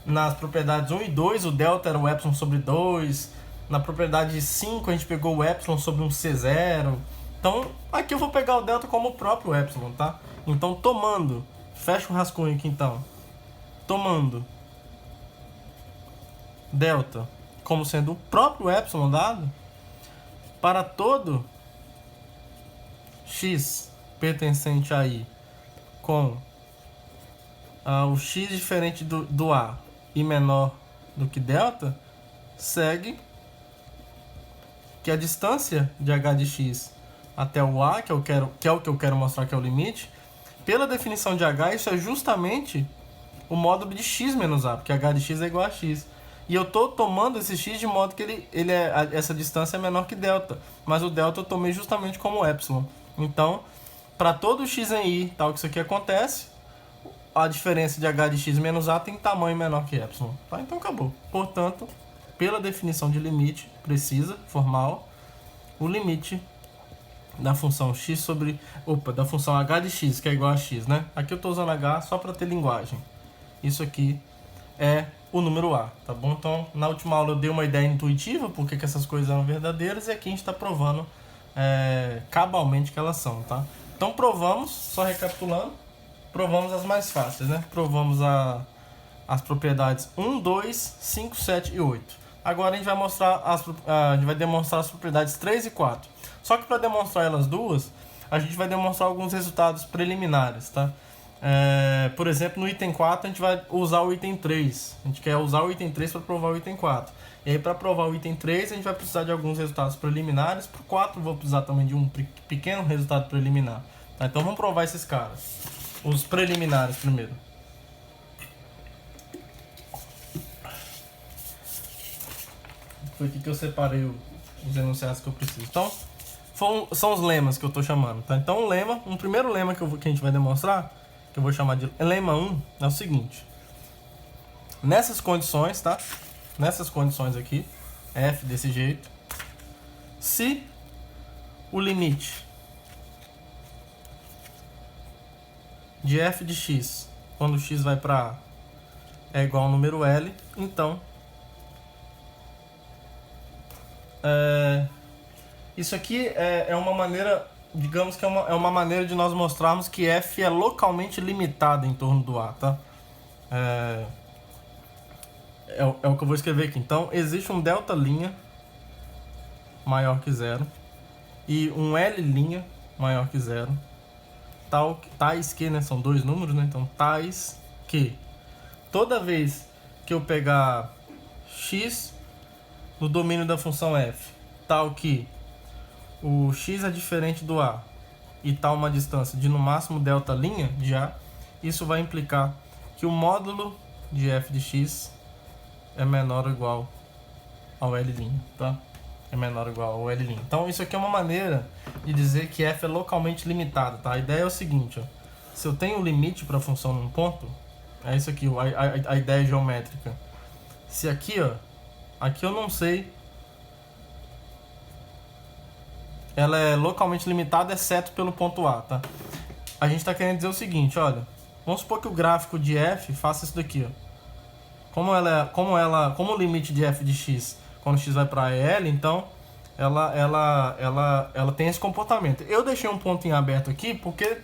[SPEAKER 1] nas propriedades 1 e 2, o delta era o epsilon sobre 2. Na propriedade 5, a gente pegou o epsilon sobre um C0. Então, aqui eu vou pegar o delta como o próprio epsilon, tá? Então, tomando, fecha o rascunho aqui então. Tomando delta como sendo o próprio epsilon dado, para todo x pertencente a i com o x diferente do a e menor do que delta, segue que a distância de h de x até o a, que é o que eu quero mostrar que é o limite, pela definição de h, isso é justamente o módulo de x menos a, porque h de x é igual a x. E eu estou tomando esse x de modo que essa distância é menor que delta, mas o delta eu tomei justamente como epsilon. Então, para todo x em i, tal que isso aqui acontece, a diferença de h de x menos a tem tamanho menor que epsilon. Tá? Então acabou. Portanto, pela definição de limite precisa, formal, o limite da função x sobre... da função h de x, que é igual a x, né? Aqui eu estou usando h só para ter linguagem. Isso aqui é o número A, tá bom? Então, na última aula eu dei uma ideia intuitiva porque que essas coisas eram verdadeiras e aqui a gente está provando cabalmente que elas são, tá? Então, provamos, só recapitulando, provamos as mais fáceis, né? Provamos as propriedades 1, 2, 5, 7 e 8. Agora a gente vai demonstrar as propriedades 3 e 4. Só que para demonstrar elas duas, a gente vai demonstrar alguns resultados preliminares, tá? Por exemplo, no item 4 a gente vai usar o item 3. A gente quer usar o item 3 para provar o item 4. E aí, para provar o item 3, a gente vai precisar de alguns resultados preliminares. Para o 4, vou precisar também de um pequeno resultado preliminar. Tá? Então, vamos provar esses caras. Os preliminares primeiro. Foi aqui que eu separei os enunciados que eu preciso. Então, são os lemas que eu estou chamando. Tá? Então, um primeiro lema que a gente vai demonstrar, que eu vou chamar de lema 1, é o seguinte. Nessas condições, tá? Nessas condições aqui, f desse jeito, se o limite de f de x, quando x vai para a, é igual ao número L, então isso aqui é uma maneira, digamos que é uma maneira de nós mostrarmos que f é localmente limitada em torno do A, tá? É o que eu vou escrever aqui. Então, existe um delta' maior que zero e um L' maior que zero, tais que, né, são dois números, né? Então, tais que toda vez que eu pegar x no domínio da função f, tal que o x é diferente do A e tal uma distância de no máximo delta' de A, isso vai implicar que o módulo de f de x é menor ou igual ao L', tá? É menor ou igual ao L'. Então, isso aqui é uma maneira de dizer que f é localmente limitado, tá? A ideia é o seguinte, ó. Se eu tenho um limite para a função num ponto, é isso aqui, a ideia geométrica. Se aqui, ó, aqui eu não sei, ela é localmente limitada, exceto pelo ponto A, tá? A gente está querendo dizer o seguinte, olha, vamos supor que o gráfico de f faça isso daqui, ó. Como o limite de f de x, quando x vai para L, então ela tem esse comportamento. Eu deixei um ponto em aberto aqui porque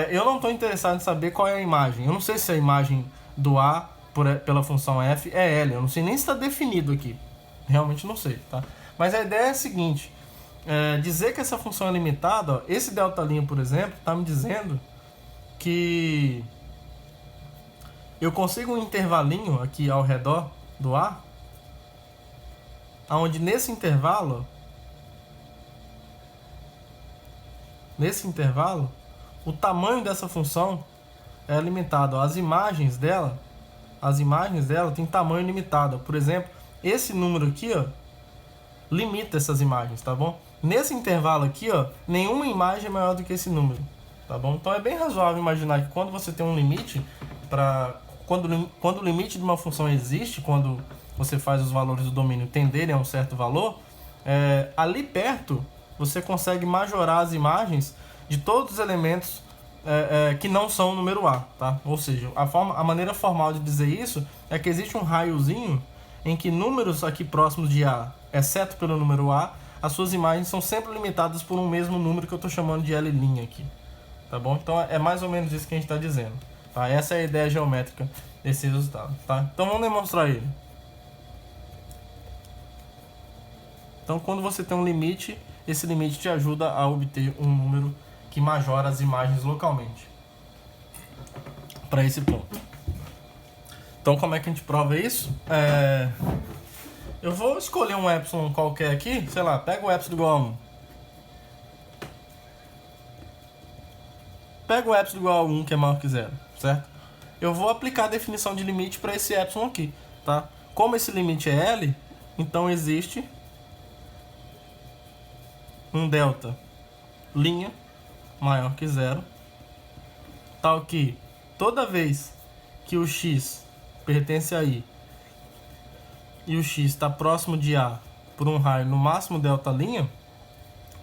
[SPEAKER 1] eu não estou interessado em saber qual é a imagem. Eu não sei se a imagem do A pela função f é L. Eu não sei nem se está definido aqui. Realmente não sei, tá? Mas a ideia é a seguinte. Dizer que essa função é limitada, ó, esse delta', por exemplo, está me dizendo que eu consigo um intervalinho aqui ao redor do A, onde nesse intervalo, o tamanho dessa função é limitado. As imagens dela têm tamanho limitado. Por exemplo, esse número aqui, ó, limita essas imagens, tá bom? Nesse intervalo aqui, ó, nenhuma imagem é maior do que esse número, tá bom? Então é bem razoável imaginar que quando você tem um limite quando o limite de uma função existe, quando você faz os valores do domínio tenderem a um certo valor, ali perto você consegue majorar as imagens de todos os elementos que não são o número A, tá? Ou seja, a maneira formal de dizer isso é que existe um raiozinho em que números aqui próximos de A, exceto pelo número A, as suas imagens são sempre limitadas por um mesmo número que eu estou chamando de L' aqui, tá bom? Então é mais ou menos isso que a gente está dizendo. Tá? Essa é a ideia geométrica desse resultado. Tá? Então vamos demonstrar ele. Então quando você tem um limite, esse limite te ajuda a obter um número que majora as imagens localmente para esse ponto. Então como é que a gente prova isso? Eu vou escolher um epsilon qualquer aqui, sei lá, pega o epsilon igual a 1. Pega o epsilon igual a 1, que é maior que 0, certo? Eu vou aplicar a definição de limite para esse epsilon aqui, tá? Como esse limite é L, então existe um delta' maior que 0, tal que toda vez que o x pertence a I e o x está próximo de A por um raio no máximo delta',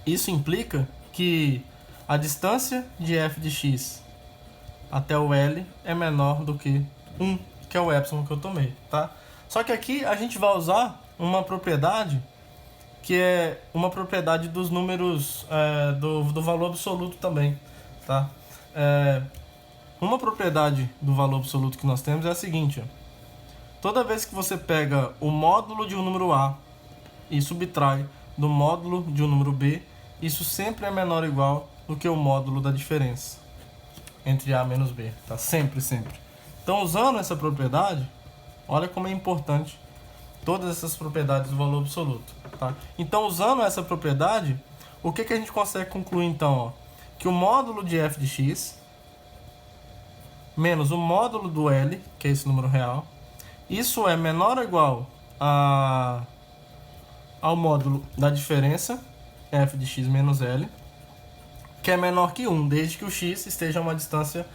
[SPEAKER 1] isso implica que a distância de f de x até o L é menor do que 1, que é o epsilon que eu tomei, tá? Só que aqui a gente vai usar uma propriedade que é uma propriedade dos números do valor absoluto também, tá? Uma propriedade do valor absoluto que nós temos é a seguinte, ó. Toda vez que você pega o módulo de um número A e subtrai do módulo de um número B, isso sempre é menor ou igual do que o módulo da diferença entre A menos B, tá? Sempre, sempre. Então, usando essa propriedade, olha como é importante todas essas propriedades do valor absoluto, tá? Então, usando essa propriedade, o que a gente consegue concluir então, ó? Que o módulo de f de x menos o módulo do L, que é esse número real, isso é menor ou igual ao módulo da diferença, f de x menos L, que é menor que 1, desde que o x esteja a uma distância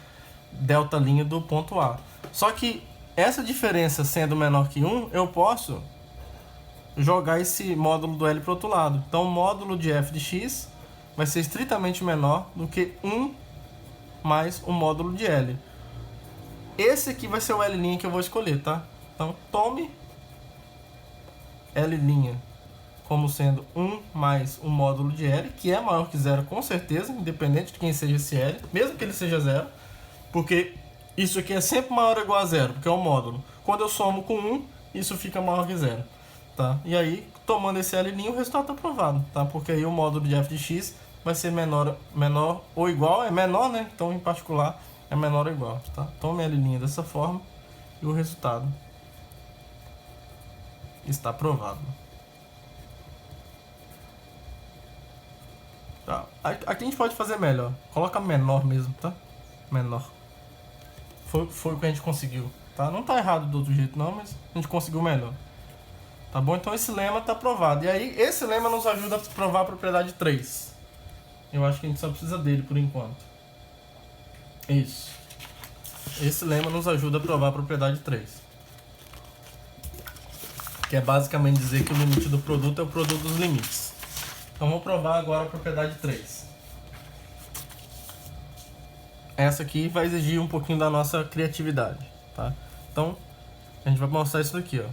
[SPEAKER 1] delta' do ponto A. Só que essa diferença sendo menor que 1, eu posso jogar esse módulo do L para o outro lado. Então, o módulo de f de x vai ser estritamente menor do que 1 mais o módulo de L. Esse aqui vai ser o L' que eu vou escolher, tá? Então, tome L' como sendo 1 mais o módulo de L, que é maior que 0 com certeza, independente de quem seja esse L, mesmo que ele seja 0, porque isso aqui é sempre maior ou igual a 0, porque é um módulo. Quando eu somo com 1, isso fica maior que 0, tá? E aí, tomando esse L', o resultado está aprovado, tá? Porque aí o módulo de f de x vai ser menor ou igual, é menor, né? Então, em particular, é menor ou igual, tá? Tome L' dessa forma e o resultado está aprovado. Tá. Aqui a gente pode fazer melhor. Coloca menor mesmo, tá? Menor. Foi o que a gente conseguiu, tá? Não tá errado do outro jeito não, mas a gente conseguiu melhor. Tá bom? Então esse lema tá aprovado. E aí, esse lema nos ajuda a provar a propriedade 3. Eu acho que a gente só precisa dele por enquanto. Isso. Esse lema nos ajuda a provar a propriedade 3. Que é basicamente dizer que o limite do produto é o produto dos limites. Então vou provar agora a propriedade 3. Essa aqui vai exigir um pouquinho da nossa criatividade, tá? Então, a gente vai mostrar isso daqui, ó.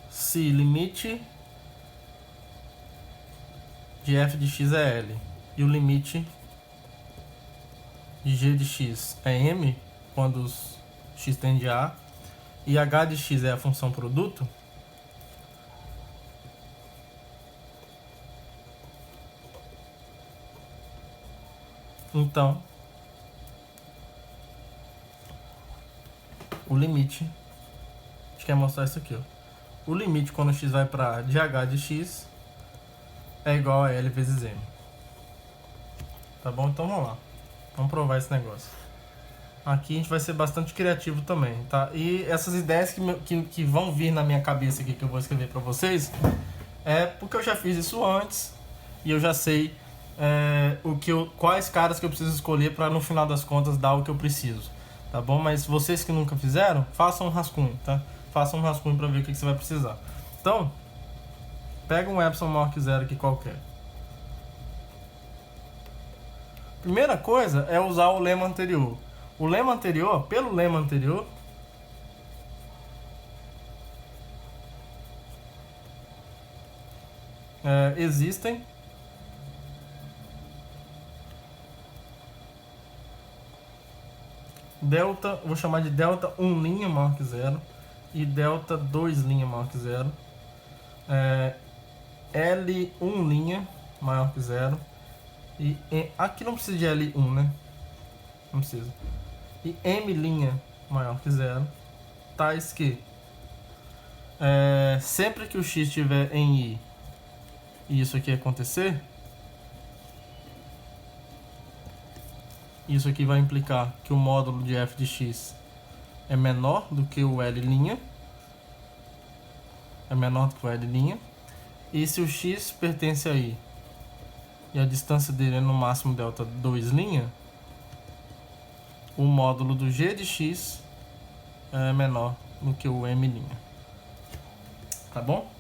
[SPEAKER 1] Se limite de f de x é L e o limite de g de x é M, quando os x tende a A, e h de x é a função produto, então o limite, a gente quer mostrar isso aqui, ó. O limite quando x vai para de h de x é igual a L vezes M. Tá bom? Então vamos lá. Vamos provar esse negócio. Aqui a gente vai ser bastante criativo também, tá? E essas ideias que vão vir na minha cabeça aqui, que eu vou escrever para vocês, é porque eu já fiz isso antes e eu já sei quais caras que eu preciso escolher para no final das contas dar o que eu preciso, tá bom? Mas vocês que nunca fizeram, façam um rascunho, tá? Façam um rascunho para ver o que você vai precisar. Então, pega um epsilon maior que 0 aqui qualquer. Primeira coisa é usar o lema anterior. O lema anterior, pelo lema anterior, existem delta, vou chamar de delta 1' maior que 0 e delta 2' maior que 0, L1' maior que 0 e aqui não precisa de L1, né? Não precisa. E M' maior que 0, tais que sempre que o x estiver em I e isso aqui acontecer, isso aqui vai implicar que o módulo de f de x é menor do que o L', é menor do que o L', e se o x pertence a I e a distância dele é no máximo delta 2', o módulo do g de x é menor do que o M'. Tá bom?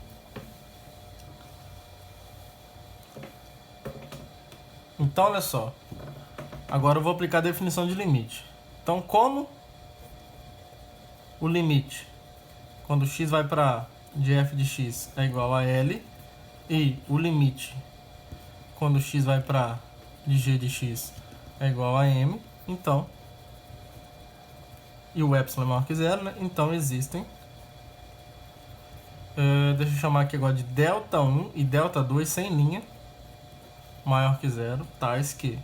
[SPEAKER 1] Então, olha só. Agora eu vou aplicar a definição de limite. Então, como o limite quando x vai para de f de x é igual a L, e o limite quando x vai para de g de x é igual a M, então, e o epsilon é maior que zero, né? Então existem, deixa eu chamar aqui agora de delta 1 e delta 2 sem linha, maior que zero, tais que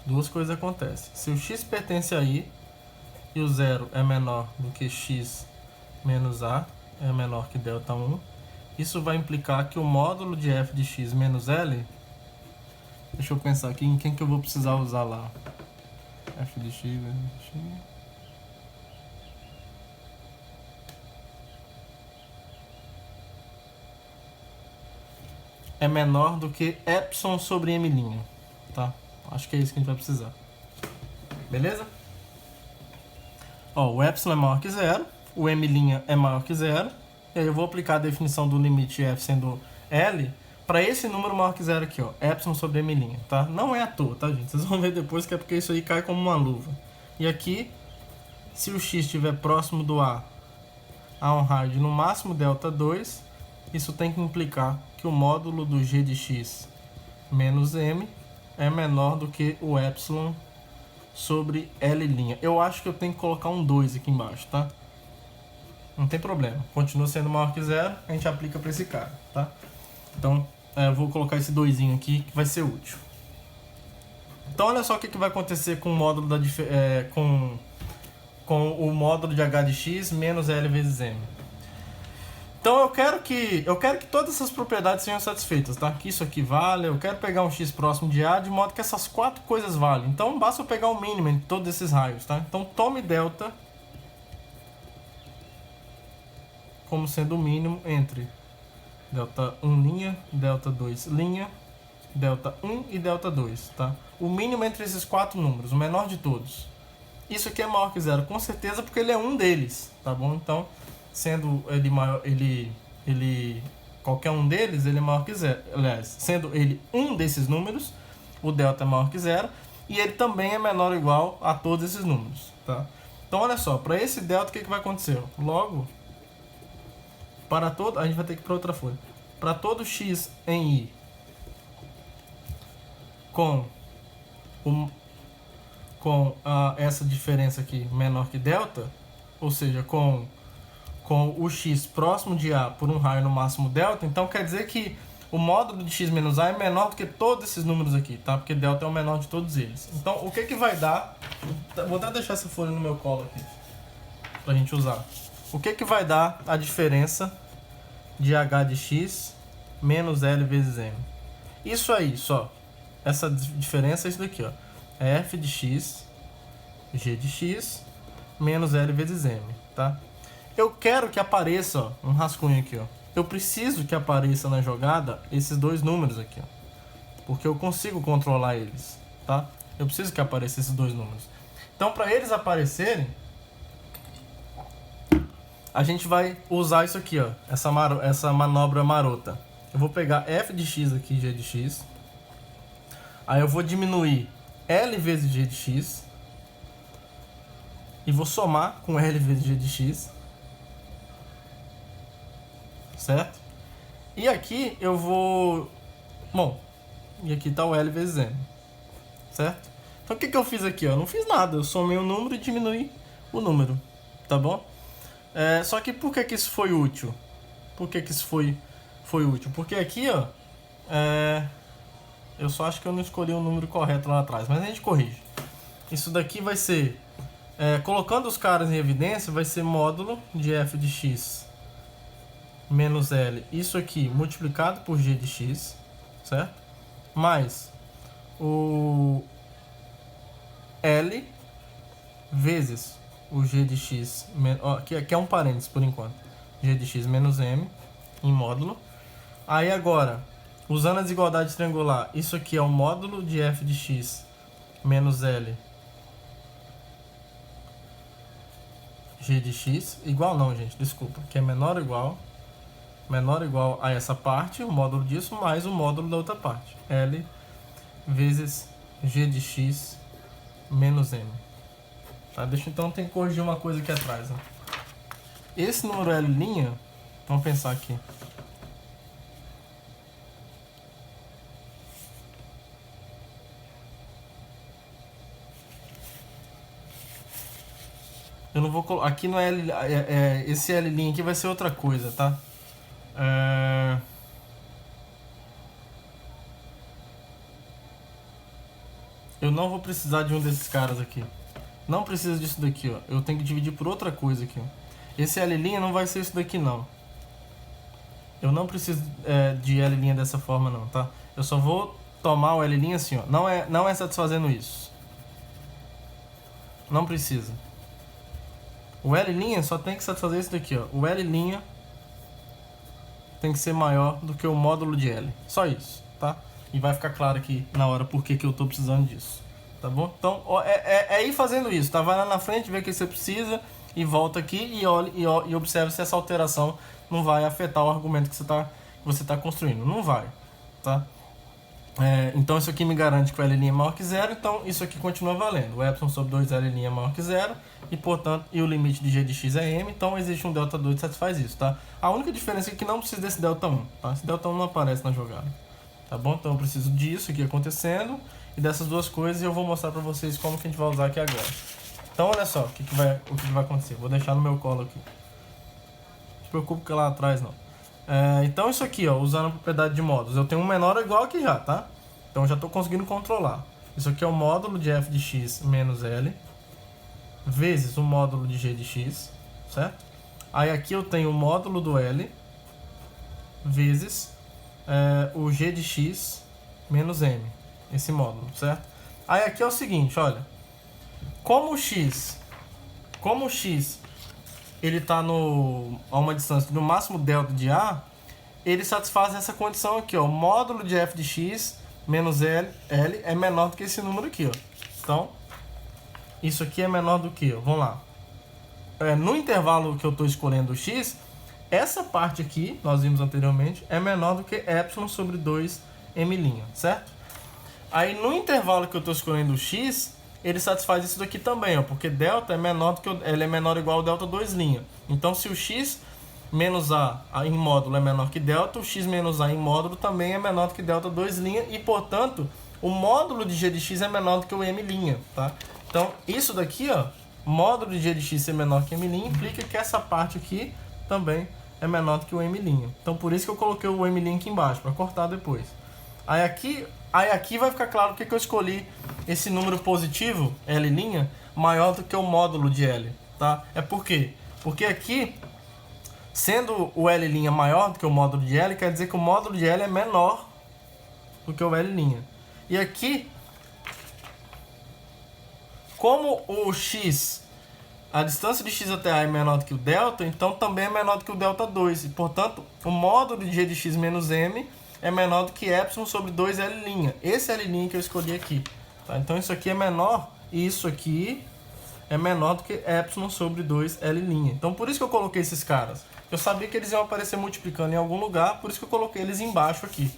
[SPEAKER 1] duas coisas acontecem. Se o x pertence a i e o zero é menor do que x menos a, é menor que delta 1, isso vai implicar que o módulo de f de x menos L, deixa eu pensar aqui em quem que eu vou precisar usar lá. F de x menos x. É menor do que epsilon sobre m', tá? Acho que é isso que a gente vai precisar. Beleza? Ó, o epsilon é maior que zero, o m' é maior que zero, e aí eu vou aplicar a definição do limite f sendo L para esse número maior que zero aqui, ó, epsilon sobre m', tá? Não é à toa, tá, gente? Vocês vão ver depois que é porque isso aí cai como uma luva. E aqui, se o x estiver próximo do a um raio de no máximo delta 2, isso tem que implicar que o módulo do g de x menos m é menor do que o epsilon sobre L'. Eu acho que eu tenho que colocar um 2 aqui embaixo, tá? Não tem problema. Continua sendo maior que zero, a gente aplica para esse cara, tá? Então, eu vou colocar esse 2 aqui que vai ser útil. Então, olha só o que vai acontecer com o módulo da com o módulo de h de x menos L vezes m. Então eu quero que todas essas propriedades sejam satisfeitas, tá? Que isso aqui vale, eu quero pegar um x próximo de a de modo que essas quatro coisas valem. Então basta eu pegar o mínimo em todos esses raios, tá? Então tome delta como sendo o mínimo entre delta 1', delta 2', delta 1 e delta 2, tá? O mínimo entre esses quatro números, o menor de todos. Isso aqui é maior que zero, com certeza, porque ele é um deles, tá bom? Então, sendo ele maior, qualquer um deles, ele é maior que zero. Aliás, sendo ele um desses números, o delta é maior que zero, e ele também é menor ou igual a todos esses números, tá? Então, olha só, para esse delta, o que vai acontecer? Logo, para todo, a gente vai ter que ir para outra folha. Para todo x em i com essa diferença aqui menor que delta, ou seja, com o x próximo de a por um raio no máximo delta, então quer dizer que o módulo de x menos a é menor do que todos esses números aqui, tá? Porque delta é o menor de todos eles. Então, o que vai dar... Vou até deixar essa folha no meu colo aqui, pra gente usar. O que vai dar a diferença de h de x menos L vezes m? Isso aí, só. Essa diferença é isso daqui, ó. É f de x, g de x, menos L vezes m, tá? Eu quero que apareça, ó, um rascunho aqui, ó. Eu preciso que apareça na jogada esses dois números aqui, ó. Porque eu consigo controlar eles, tá? Eu preciso que apareça esses dois números. Então, para eles aparecerem, a gente vai usar isso aqui, ó. Essa manobra marota. Eu vou pegar f de x aqui, g de x. Aí eu vou diminuir L vezes g de x. E vou somar com L vezes g de x. Certo? E aqui eu vou... Bom, e aqui está o L vezes m. Certo? Então o que eu fiz aqui? Eu não fiz nada. Eu somei o número e diminuí o número. Tá bom? Só que por que isso foi útil? Por que isso foi útil? Porque aqui, ó... eu só acho que eu não escolhi o número correto lá atrás. Mas a gente corrige. Isso daqui vai ser... colocando os caras em evidência, vai ser módulo de f de x menos L, isso aqui multiplicado por g de x, certo? Mais o L vezes o g de x, que é um parênteses por enquanto, g de x menos m em módulo. Aí agora, usando a desigualdade triangular, isso aqui é o módulo de f de x menos L g de x, igual não, gente, desculpa, que é menor ou igual a essa parte, o módulo disso, mais o módulo da outra parte. L vezes g de x menos m. Tá? Deixa então, tem que corrigir uma coisa aqui atrás. Né? esse número L', vamos pensar aqui. Eu não vou colocar. Aqui no L. Esse L' aqui vai ser outra coisa, tá? Eu não vou precisar de um desses caras aqui. Não precisa disso daqui, ó. Eu tenho que dividir por outra coisa aqui, ó. Esse L' não vai ser isso daqui, não. Eu não preciso de L' dessa forma, não, tá? Eu só vou tomar o L' assim, ó. Não é satisfazendo isso. Não precisa. O L' só tem que satisfazer isso daqui, ó. O L' tem que ser maior do que o módulo de L. Só isso, tá? E vai ficar claro aqui na hora por que eu tô precisando disso. Tá bom? Então, ir fazendo isso, tá? Vai lá na frente, vê o que você precisa e volta aqui e observe se essa alteração não vai afetar o argumento que você tá construindo. Não vai, tá? Então isso aqui me garante que o L' é maior que zero, então isso aqui continua valendo. O epsilon sobre 2L' é maior que zero e, portanto, o limite de g de x é m, então existe um delta 2 que satisfaz isso, tá? A única diferença é que não precisa desse delta 1, tá? Esse delta 1 não aparece na jogada, tá bom? Então eu preciso disso aqui acontecendo e dessas duas coisas e eu vou mostrar pra vocês como que a gente vai usar aqui agora. Então olha só o que vai acontecer. Vou deixar no meu colo aqui. Não se preocupe que lá atrás não. Então isso aqui, ó, usando a propriedade de módulos, eu tenho um menor ou igual aqui já, tá? Então eu já estou conseguindo controlar. Isso aqui é o módulo de f de x menos L vezes o módulo de g de x, certo? Aí aqui eu tenho o módulo do L vezes o g de x menos m, esse módulo, certo? Aí aqui é o seguinte, olha, como o x ele está a uma distância no máximo delta de A, ele satisfaz essa condição aqui, ó, o módulo de f de x menos L é menor do que esse número aqui, ó. Então, isso aqui é menor do que, ó, vamos lá. No intervalo que eu estou escolhendo o x, essa parte aqui, nós vimos anteriormente, é menor do que epsilon sobre 2m', certo? Aí no intervalo que eu estou escolhendo o x, ele satisfaz isso daqui também, ó, porque delta é menor do que ele é menor ou igual ao delta 2'. Então, se o x menos a em módulo é menor que delta, o x menos a em módulo também é menor do que delta 2' e, portanto, o módulo de g de x é menor do que o m', tá? Então, isso daqui, ó, módulo de g de x ser menor que m', implica que essa parte aqui também é menor do que o m'. Então, por isso que eu coloquei o m' aqui embaixo, para cortar depois. Aí aqui vai ficar claro porque eu escolhi esse número positivo, L', maior do que o módulo de L, tá? É por quê? Porque aqui, sendo o L' maior do que o módulo de L, quer dizer que o módulo de L é menor do que o L'. E aqui, como o x, a distância de x até A é menor do que o delta, então também é menor do que o delta 2. E, portanto, o módulo de g de x menos m é menor do que epsilon sobre 2L'. Esse L' que eu escolhi aqui. Tá? Então isso aqui é menor e isso aqui é menor do que epsilon sobre 2L'. Então por isso que eu coloquei esses caras. Eu sabia que eles iam aparecer multiplicando em algum lugar, por isso que eu coloquei eles embaixo aqui.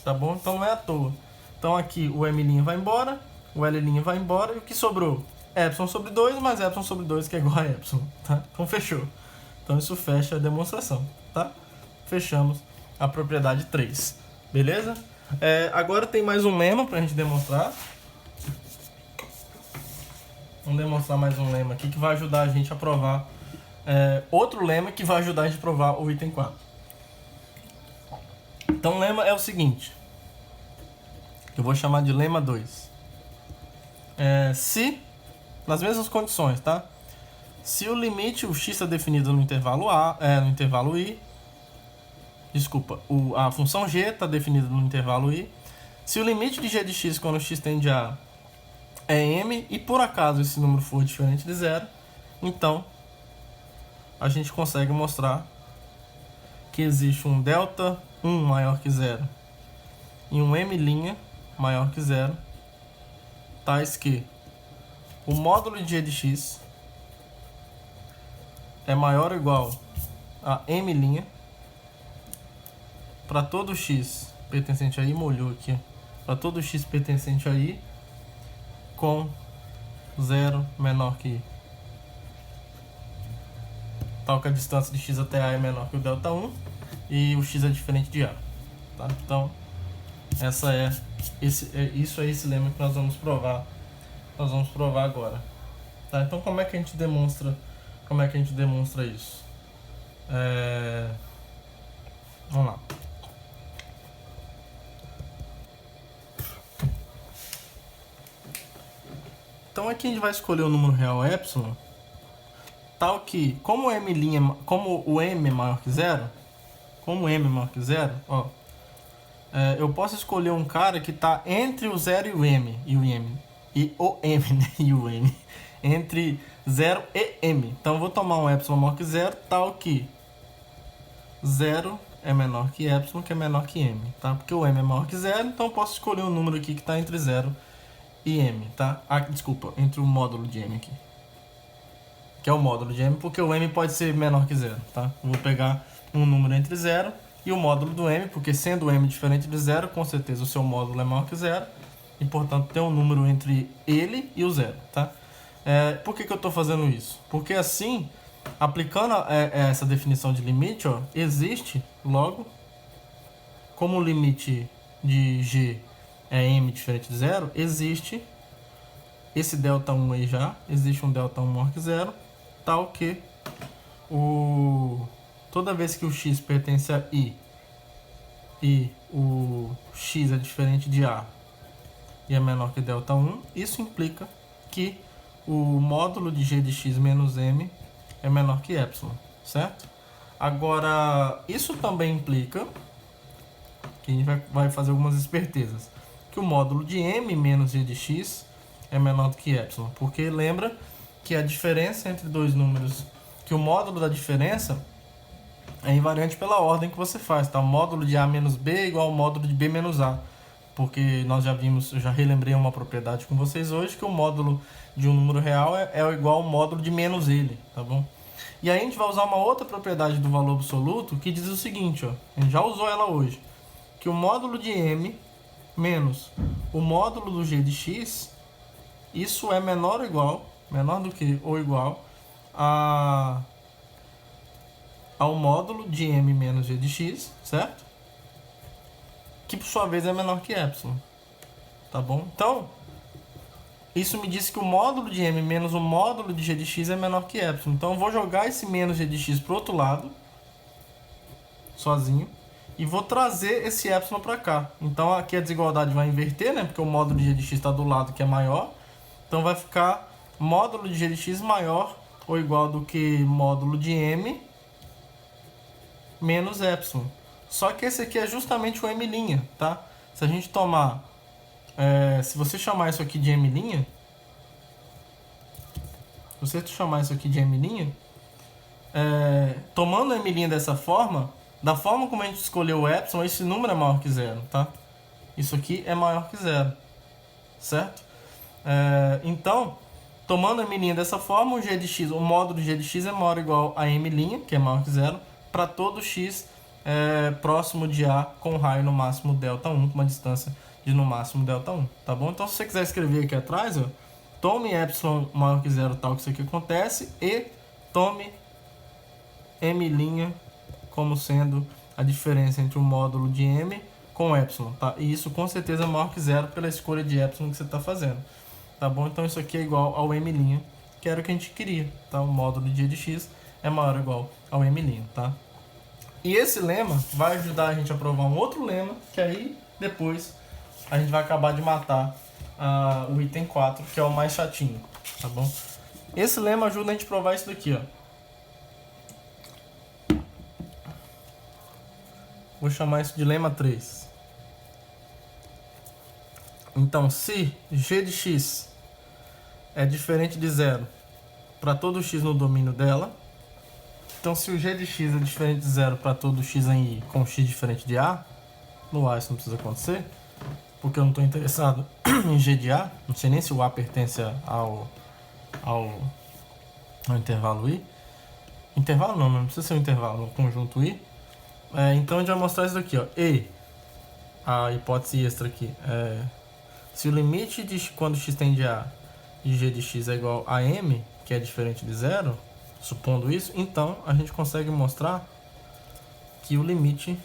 [SPEAKER 1] Tá bom? Então não é à toa. Então aqui o m' vai embora, o L' vai embora e o que sobrou? Epsilon sobre 2 mais epsilon sobre 2, que é igual a epsilon. Tá? Então fechou. Então isso fecha a demonstração. Tá? Fechamos a propriedade 3. Beleza? Agora tem mais um lema pra gente demonstrar. Vamos demonstrar mais um lema aqui que vai ajudar a gente a provar outro lema que vai ajudar a gente a provar o item 4. Então o lema é o seguinte, eu vou chamar de lema 2. Se, nas mesmas condições, tá? Se o limite, o x está definido no intervalo no intervalo i, desculpa, a função g está definida no intervalo i, se o limite de g de x quando x tende a é m e por acaso esse número for diferente de zero, então a gente consegue mostrar que existe um delta 1 maior que zero e um m' maior que zero, tais que o módulo de g de x é maior ou igual a m' para todo x pertencente a i, molhou aqui, para todo x pertencente a i com 0 menor que i. tal que a distância de x até a é menor que o delta 1 e o x é diferente de a. Tá? Então, isso é esse lema que nós vamos provar agora. Tá? Então, como é que a gente demonstra isso? Vamos lá. Então aqui a gente vai escolher o número real epsilon, tal que, como o m é maior que zero, ó, eu posso escolher um cara que está entre o 0 e o m, né, e o m, entre 0 e m. Então eu vou tomar um epsilon maior que zero, tal que 0 é menor que epsilon, que é menor que m, tá? Porque o m é maior que zero, então eu posso escolher um número aqui que está entre 0 e m, tá? Desculpa, entre o módulo de m aqui, que é o módulo de m, porque o m pode ser menor que zero, tá? Eu vou pegar um número entre 0 e o módulo do m, porque sendo o m diferente de zero, com certeza o seu módulo é maior que zero, e portanto tem um número entre ele e o zero, tá? Por que eu estou fazendo isso? Porque assim, aplicando essa definição de limite, ó, existe logo, como o limite de g é m diferente de zero, existe esse delta 1 aí já, existe um delta 1 maior que zero, tal que toda vez que o x pertence a i e o x é diferente de a e é menor que delta 1, isso implica que o módulo de g de x menos m é menor que epsilon, certo? Agora, isso também implica, que a gente vai fazer algumas espertezas, que o módulo de m menos g de x é menor do que epsilon, porque lembra que a diferença entre dois números, que o módulo da diferença é invariante pela ordem que você faz, tá? O módulo de a menos b é igual ao módulo de b menos a, porque nós já vimos, eu já relembrei uma propriedade com vocês hoje, que o módulo de um número real é igual ao módulo de menos ele, tá bom? E aí a gente vai usar uma outra propriedade do valor absoluto que diz o seguinte, ó, a gente já usou ela hoje, que o módulo de m menos o módulo do g de x, isso é menor do que ou igual ao módulo de m menos g de x, certo? Que por sua vez é menor que epsilon, tá bom? Então, isso me diz que o módulo de m menos o módulo de g de x é menor que epsilon. Então eu vou jogar esse menos g de x para o outro lado, sozinho, e vou trazer esse epsilon para cá. Então aqui a desigualdade vai inverter, né? Porque o módulo de g de x está do lado que é maior. Então vai ficar módulo de g de x maior ou igual do que módulo de m menos epsilon. Só que esse aqui é justamente o m', tá? Se a gente tomar... se você chamar isso aqui de m', tomando m' dessa forma, da forma como a gente escolheu o epsilon, esse número é maior que zero, tá? Isso aqui é maior que zero, certo? Então, tomando m' dessa forma, o g de x, o módulo de g de x é maior ou igual a m', que é maior que zero, para todo x próximo de a com raio no máximo delta 1, com uma distância de no máximo delta 1, tá bom? Então, se você quiser escrever aqui atrás, ó, tome epsilon maior que zero, tal que isso aqui acontece, e tome m' como sendo a diferença entre o módulo de m com epsilon, tá? E isso com certeza é maior que zero pela escolha de epsilon que você está fazendo, tá bom? Então isso aqui é igual ao m', que era o que a gente queria, tá? O módulo de g de x é maior ou igual ao m', tá? E esse lema vai ajudar a gente a provar um outro lema, que aí depois a gente vai acabar de matar o item 4, que é o mais chatinho, tá bom? Esse lema ajuda a gente a provar isso daqui, ó. Vou chamar isso de lema 3. Então, se g de x é diferente de zero para todo x no domínio dela, então se o g de x é diferente de zero para todo x em i com x diferente de a, no a isso não precisa acontecer, porque eu não estou interessado em g de a, não sei nem se o a pertence ao intervalo i. Intervalo não precisa ser um intervalo, um conjunto i. Então a gente vai mostrar isso daqui, ó. E a hipótese extra aqui se o limite de quando x tende a de g de x é igual a m, que é diferente de zero, Supondo isso, então a gente consegue mostrar que o limite,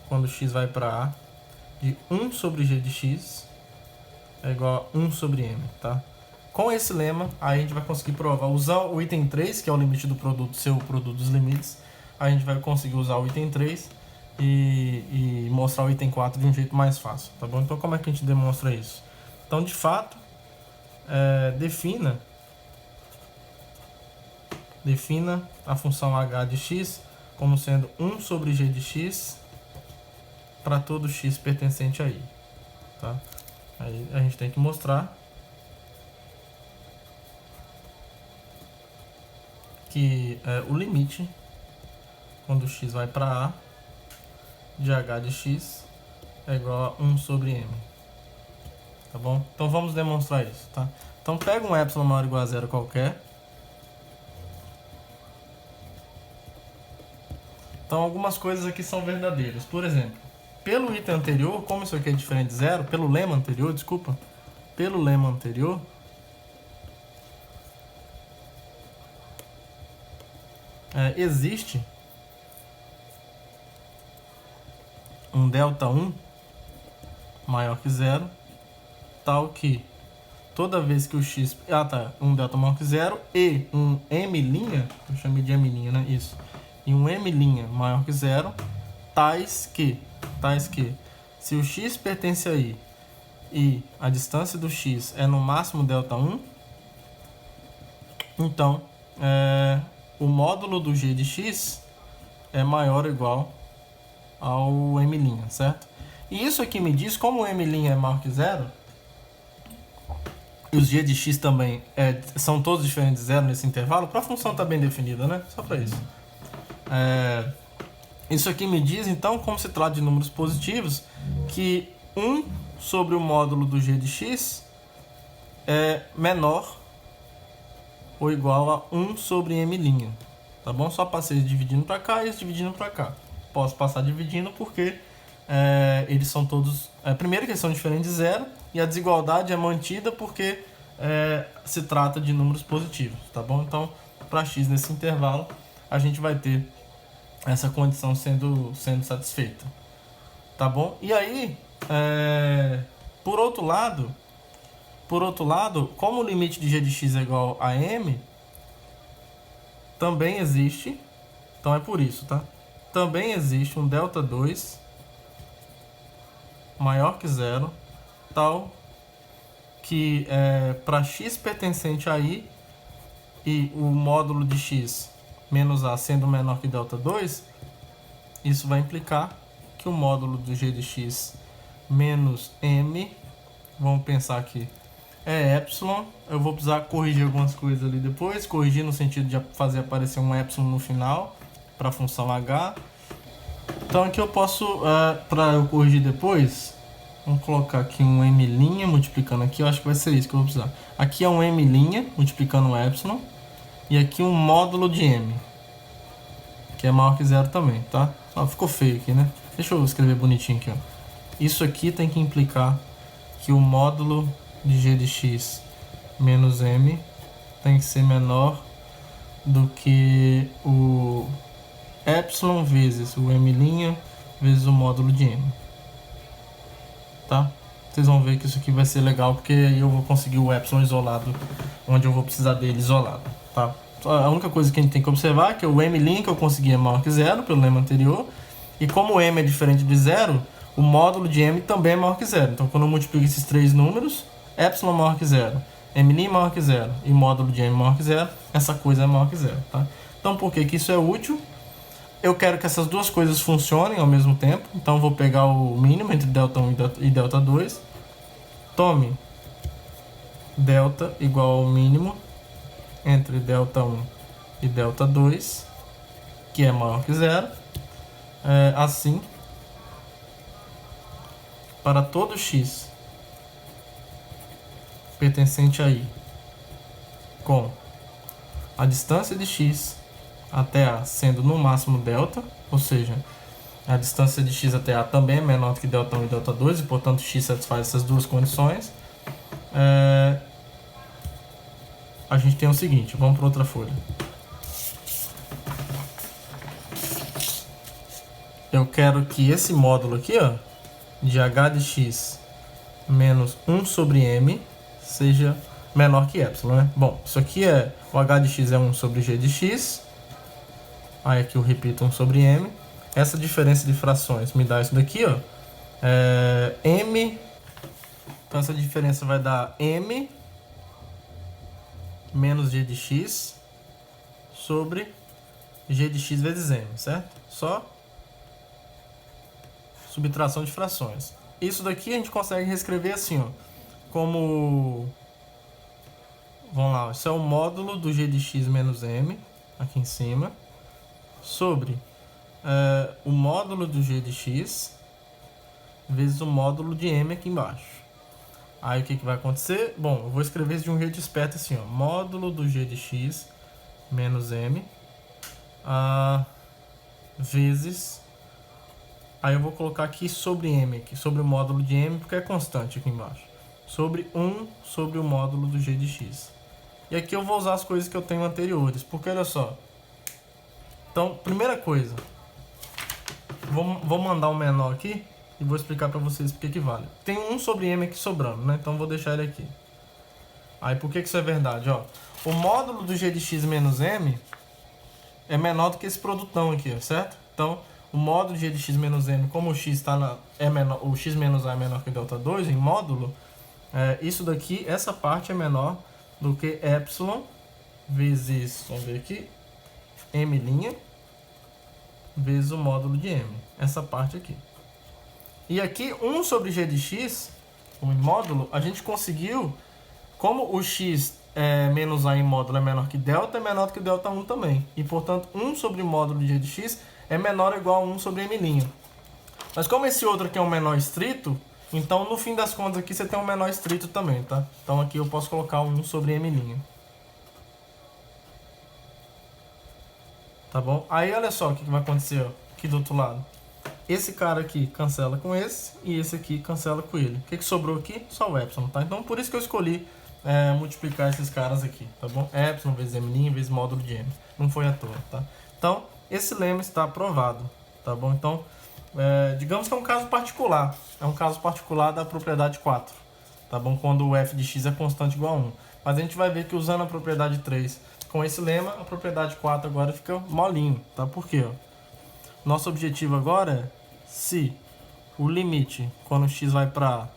[SPEAKER 1] quando x vai para a, de 1 sobre g de x é igual a 1 sobre m, tá? Com esse lema, aí a gente vai conseguir provar, usar o item 3, que é o limite do produto, ser o produto dos limites, a gente vai conseguir usar o item 3 e mostrar o item 4 de um jeito mais fácil, tá bom? Então como é que a gente demonstra isso? Então, de fato, defina a função h de x como sendo 1 sobre g de x para todo x pertencente a i, tá? Aí a gente tem que mostrar que o limite, quando x vai para a, de h de x é igual a 1 sobre m, tá bom? Então vamos demonstrar isso, tá? Então pega um epsilon maior ou igual a zero qualquer. Então algumas coisas aqui são verdadeiras. Por exemplo, pelo item anterior, como isso aqui é diferente de zero, pelo lema anterior, existe um delta 1 maior que zero, tal que toda vez que o x... um delta maior que zero e um m', eu chamei de m', né? Isso. E um m' maior que zero, tais que se o x pertence a i e a distância do x é no máximo delta 1, então o módulo do g de x é maior ou igual ao m', certo? E isso aqui me diz, como o m' é maior que zero, e os g de x também são todos diferentes de zero nesse intervalo, para a função estar bem definida, né? Só para isso. Isso aqui me diz, então, como se trata de números positivos, que 1 sobre o módulo do g de x é menor ou igual a 1 sobre m', tá bom? Só passei dividindo para cá e esse dividindo para cá. Posso passar dividindo porque eles são todos... primeiro que eles são diferentes de zero, e a desigualdade é mantida porque se trata de números positivos, tá bom? Então, para x nesse intervalo, a gente vai ter essa condição sendo satisfeita, tá bom? E aí, por outro lado, como o limite de g de x é igual a m, também existe, então é por isso, tá? Também existe um delta 2 maior que zero, tal que para x pertencente a i e o módulo de x menos a sendo menor que delta 2, isso vai implicar que o módulo do g de x menos m, vamos pensar aqui, é epsilon. Eu vou precisar corrigir algumas coisas ali depois, corrigir no sentido de fazer aparecer um epsilon no final para a função h. Então aqui eu posso, para eu corrigir depois, vamos colocar aqui um m' multiplicando aqui, eu acho que vai ser isso que eu vou precisar. Aqui é um m' multiplicando o epsilon, e aqui um módulo de m, que é maior que zero também, tá? Ficou feio aqui, né? Deixa eu escrever bonitinho aqui, ó. Isso aqui tem que implicar que o módulo de g de x menos m tem que ser menor do que o epsilon vezes o m' vezes o módulo de m, tá? Vocês vão ver que isso aqui vai ser legal, porque aí eu vou conseguir o epsilon isolado, onde eu vou precisar dele isolado, tá? A única coisa que a gente tem que observar é que o m' que eu consegui é maior que zero, pelo lema anterior, e como o m é diferente de zero, o módulo de m também é maior que zero. Então, quando eu multiplico esses três números, epsilon maior que zero, m' maior que zero e módulo de m maior que zero, essa coisa é maior que zero, tá? Então, por que isso é útil? Eu quero que essas duas coisas funcionem ao mesmo tempo, então eu vou pegar o mínimo entre delta 1 e delta 2. Tome delta igual ao mínimo entre delta 1 e delta 2, que é maior que zero. Assim, para todo x pertencente a i com a distância de x até a sendo no máximo delta, ou seja, a distância de x até a também é menor do que delta 1 e delta 2, e portanto x satisfaz essas duas condições. a gente tem o seguinte, vamos para outra folha. Eu quero que esse módulo aqui, ó, de h de x menos 1 sobre m seja menor que epsilon, né? Bom, isso aqui é, o h de x é 1 sobre g de x, aí aqui eu repito 1 sobre m, essa diferença de frações me dá isso daqui, ó, m, então essa diferença vai dar m menos g de x sobre g de x vezes m, certo? Só subtração de frações. Isso daqui a gente consegue reescrever assim, ó, como, vamos lá, isso é o módulo do g de x menos m, aqui em cima, sobre o módulo do g de x vezes o módulo de m aqui embaixo. Aí o que vai acontecer? Bom, eu vou escrever isso de um jeito esperto assim, ó, módulo do g de x menos m vezes, aí eu vou colocar aqui sobre m, aqui, sobre o módulo de m, porque é constante aqui embaixo, sobre 1 sobre o módulo do g de x. E aqui eu vou usar as coisas que eu tenho anteriores, porque olha só. Então, primeira coisa, vou mandar um menor aqui e vou explicar para vocês porque que vale. Tem 1 sobre m aqui sobrando, né? Então vou deixar ele aqui. Aí por que isso é verdade? Ó, o módulo do g de x menos m é menor do que esse produtão aqui, ó, certo? Então, o módulo de g de x menos m, como o x é menor, o x menos a é menor que delta 2 em módulo, isso daqui, essa parte é menor do que epsilon vezes, vamos ver aqui, m' vezes o módulo de m, essa parte aqui. E aqui 1 sobre g de x, o módulo, a gente conseguiu, como o x menos a em módulo é menor que delta, é menor do que delta 1 também. E portanto 1 sobre módulo de g de x é menor ou igual a 1 sobre m'. Mas como esse outro aqui é um menor estrito, então no fim das contas aqui você tem um menor estrito também, tá? Então aqui eu posso colocar 1 sobre m'. Tá bom? Aí olha só o que vai acontecer, ó, aqui do outro lado. Esse cara aqui cancela com esse e esse aqui cancela com ele. O que sobrou aqui? Só o epsilon, tá? Então por isso que eu escolhi multiplicar esses caras aqui, tá bom? Epsilon vezes m' vezes módulo de m. Não foi à toa, tá? Então, esse lema está aprovado, tá bom? Então, digamos que é um caso particular. É um caso particular da propriedade 4, tá bom? Quando o f de x é constante igual a 1. Mas a gente vai ver que usando a propriedade 3 com esse lema, a propriedade 4 agora fica molinho, tá? Por quê? Ó? Nosso objetivo agora é se o limite, quando x vai para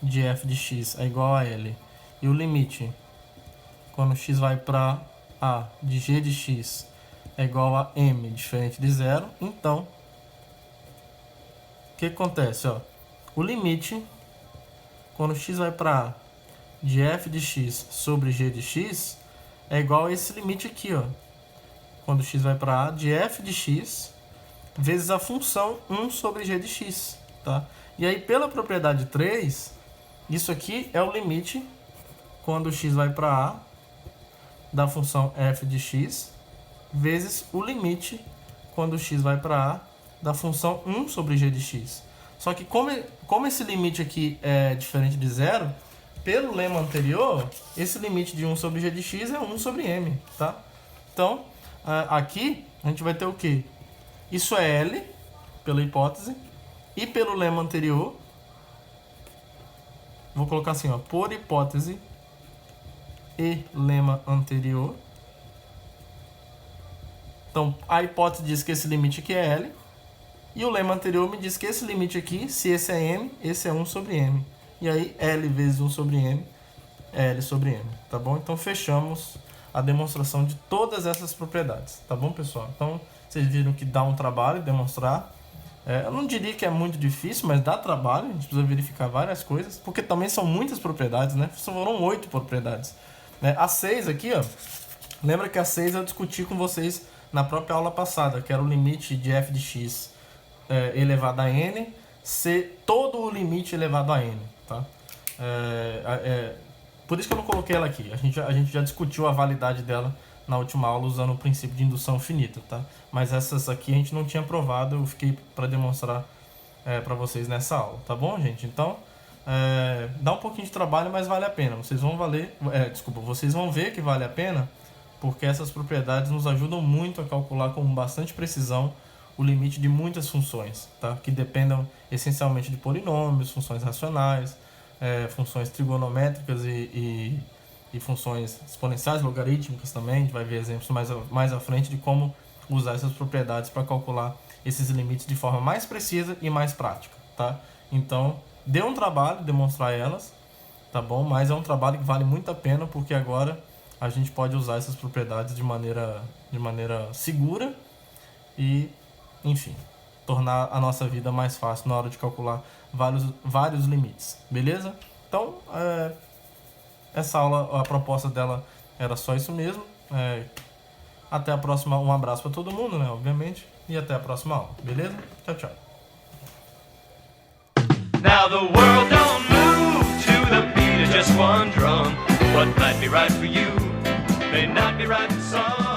[SPEAKER 1] de f de x é igual a L, e o limite, quando x vai para a de g de x é igual a m diferente de zero, então, o que acontece? Ó? O limite, quando x vai para a de f de x sobre g de x, é igual a esse limite aqui, ó. Quando x vai para a de f de x vezes a função 1 sobre g de x, tá? E aí, pela propriedade 3, isso aqui é o limite quando x vai para a da função f de x vezes o limite quando x vai para a da função 1 sobre g de x. Só que como esse limite aqui é diferente de zero, pelo lema anterior, esse limite de 1 sobre g de x é 1 sobre m, tá? Então, aqui a gente vai ter o quê? Isso é L, pela hipótese, e pelo lema anterior, vou colocar assim, ó, por hipótese e lema anterior. Então, a hipótese diz que esse limite aqui é L, e o lema anterior me diz que esse limite aqui, se esse é M, esse é 1 sobre M. E aí, L vezes 1 sobre M é L sobre M, tá bom? Então, fechamos a demonstração de todas essas propriedades, tá bom, pessoal? Então, vocês viram que dá um trabalho demonstrar. Eu não diria que é muito difícil, mas dá trabalho, a gente precisa verificar várias coisas, porque também são muitas propriedades, né? Foram 8 propriedades. A 6 aqui, ó, lembra que a 6 eu discuti com vocês na própria aula passada, que era o limite de f de x elevado a n, ser todo o limite elevado a n, tá? Por isso que eu não coloquei ela aqui, a gente já discutiu a validade dela na última aula usando o princípio de indução finita, tá? Mas essas aqui a gente não tinha provado, eu fiquei para demonstrar para vocês nessa aula, tá bom, gente? Então, dá um pouquinho de trabalho, mas vale a pena. Vocês vão ver que vale a pena, porque essas propriedades nos ajudam muito a calcular com bastante precisão o limite de muitas funções, tá? Que dependam essencialmente de polinômios, funções racionais, funções trigonométricas e funções exponenciais, logarítmicas também. A gente vai ver exemplos mais à frente de como usar essas propriedades para calcular esses limites de forma mais precisa e mais prática, tá? Então, deu um trabalho demonstrar elas, tá bom? Mas é um trabalho que vale muito a pena, porque agora a gente pode usar essas propriedades de maneira segura e, enfim, tornar a nossa vida mais fácil na hora de calcular vários limites, beleza? Então, essa aula, a proposta dela era só isso mesmo. Até a próxima, um abraço para todo mundo, né, obviamente, e até a próxima aula, beleza? Tchau, tchau.
[SPEAKER 2] Now the world don't move to the beat of just one drum. What might be right for you may not be right for some.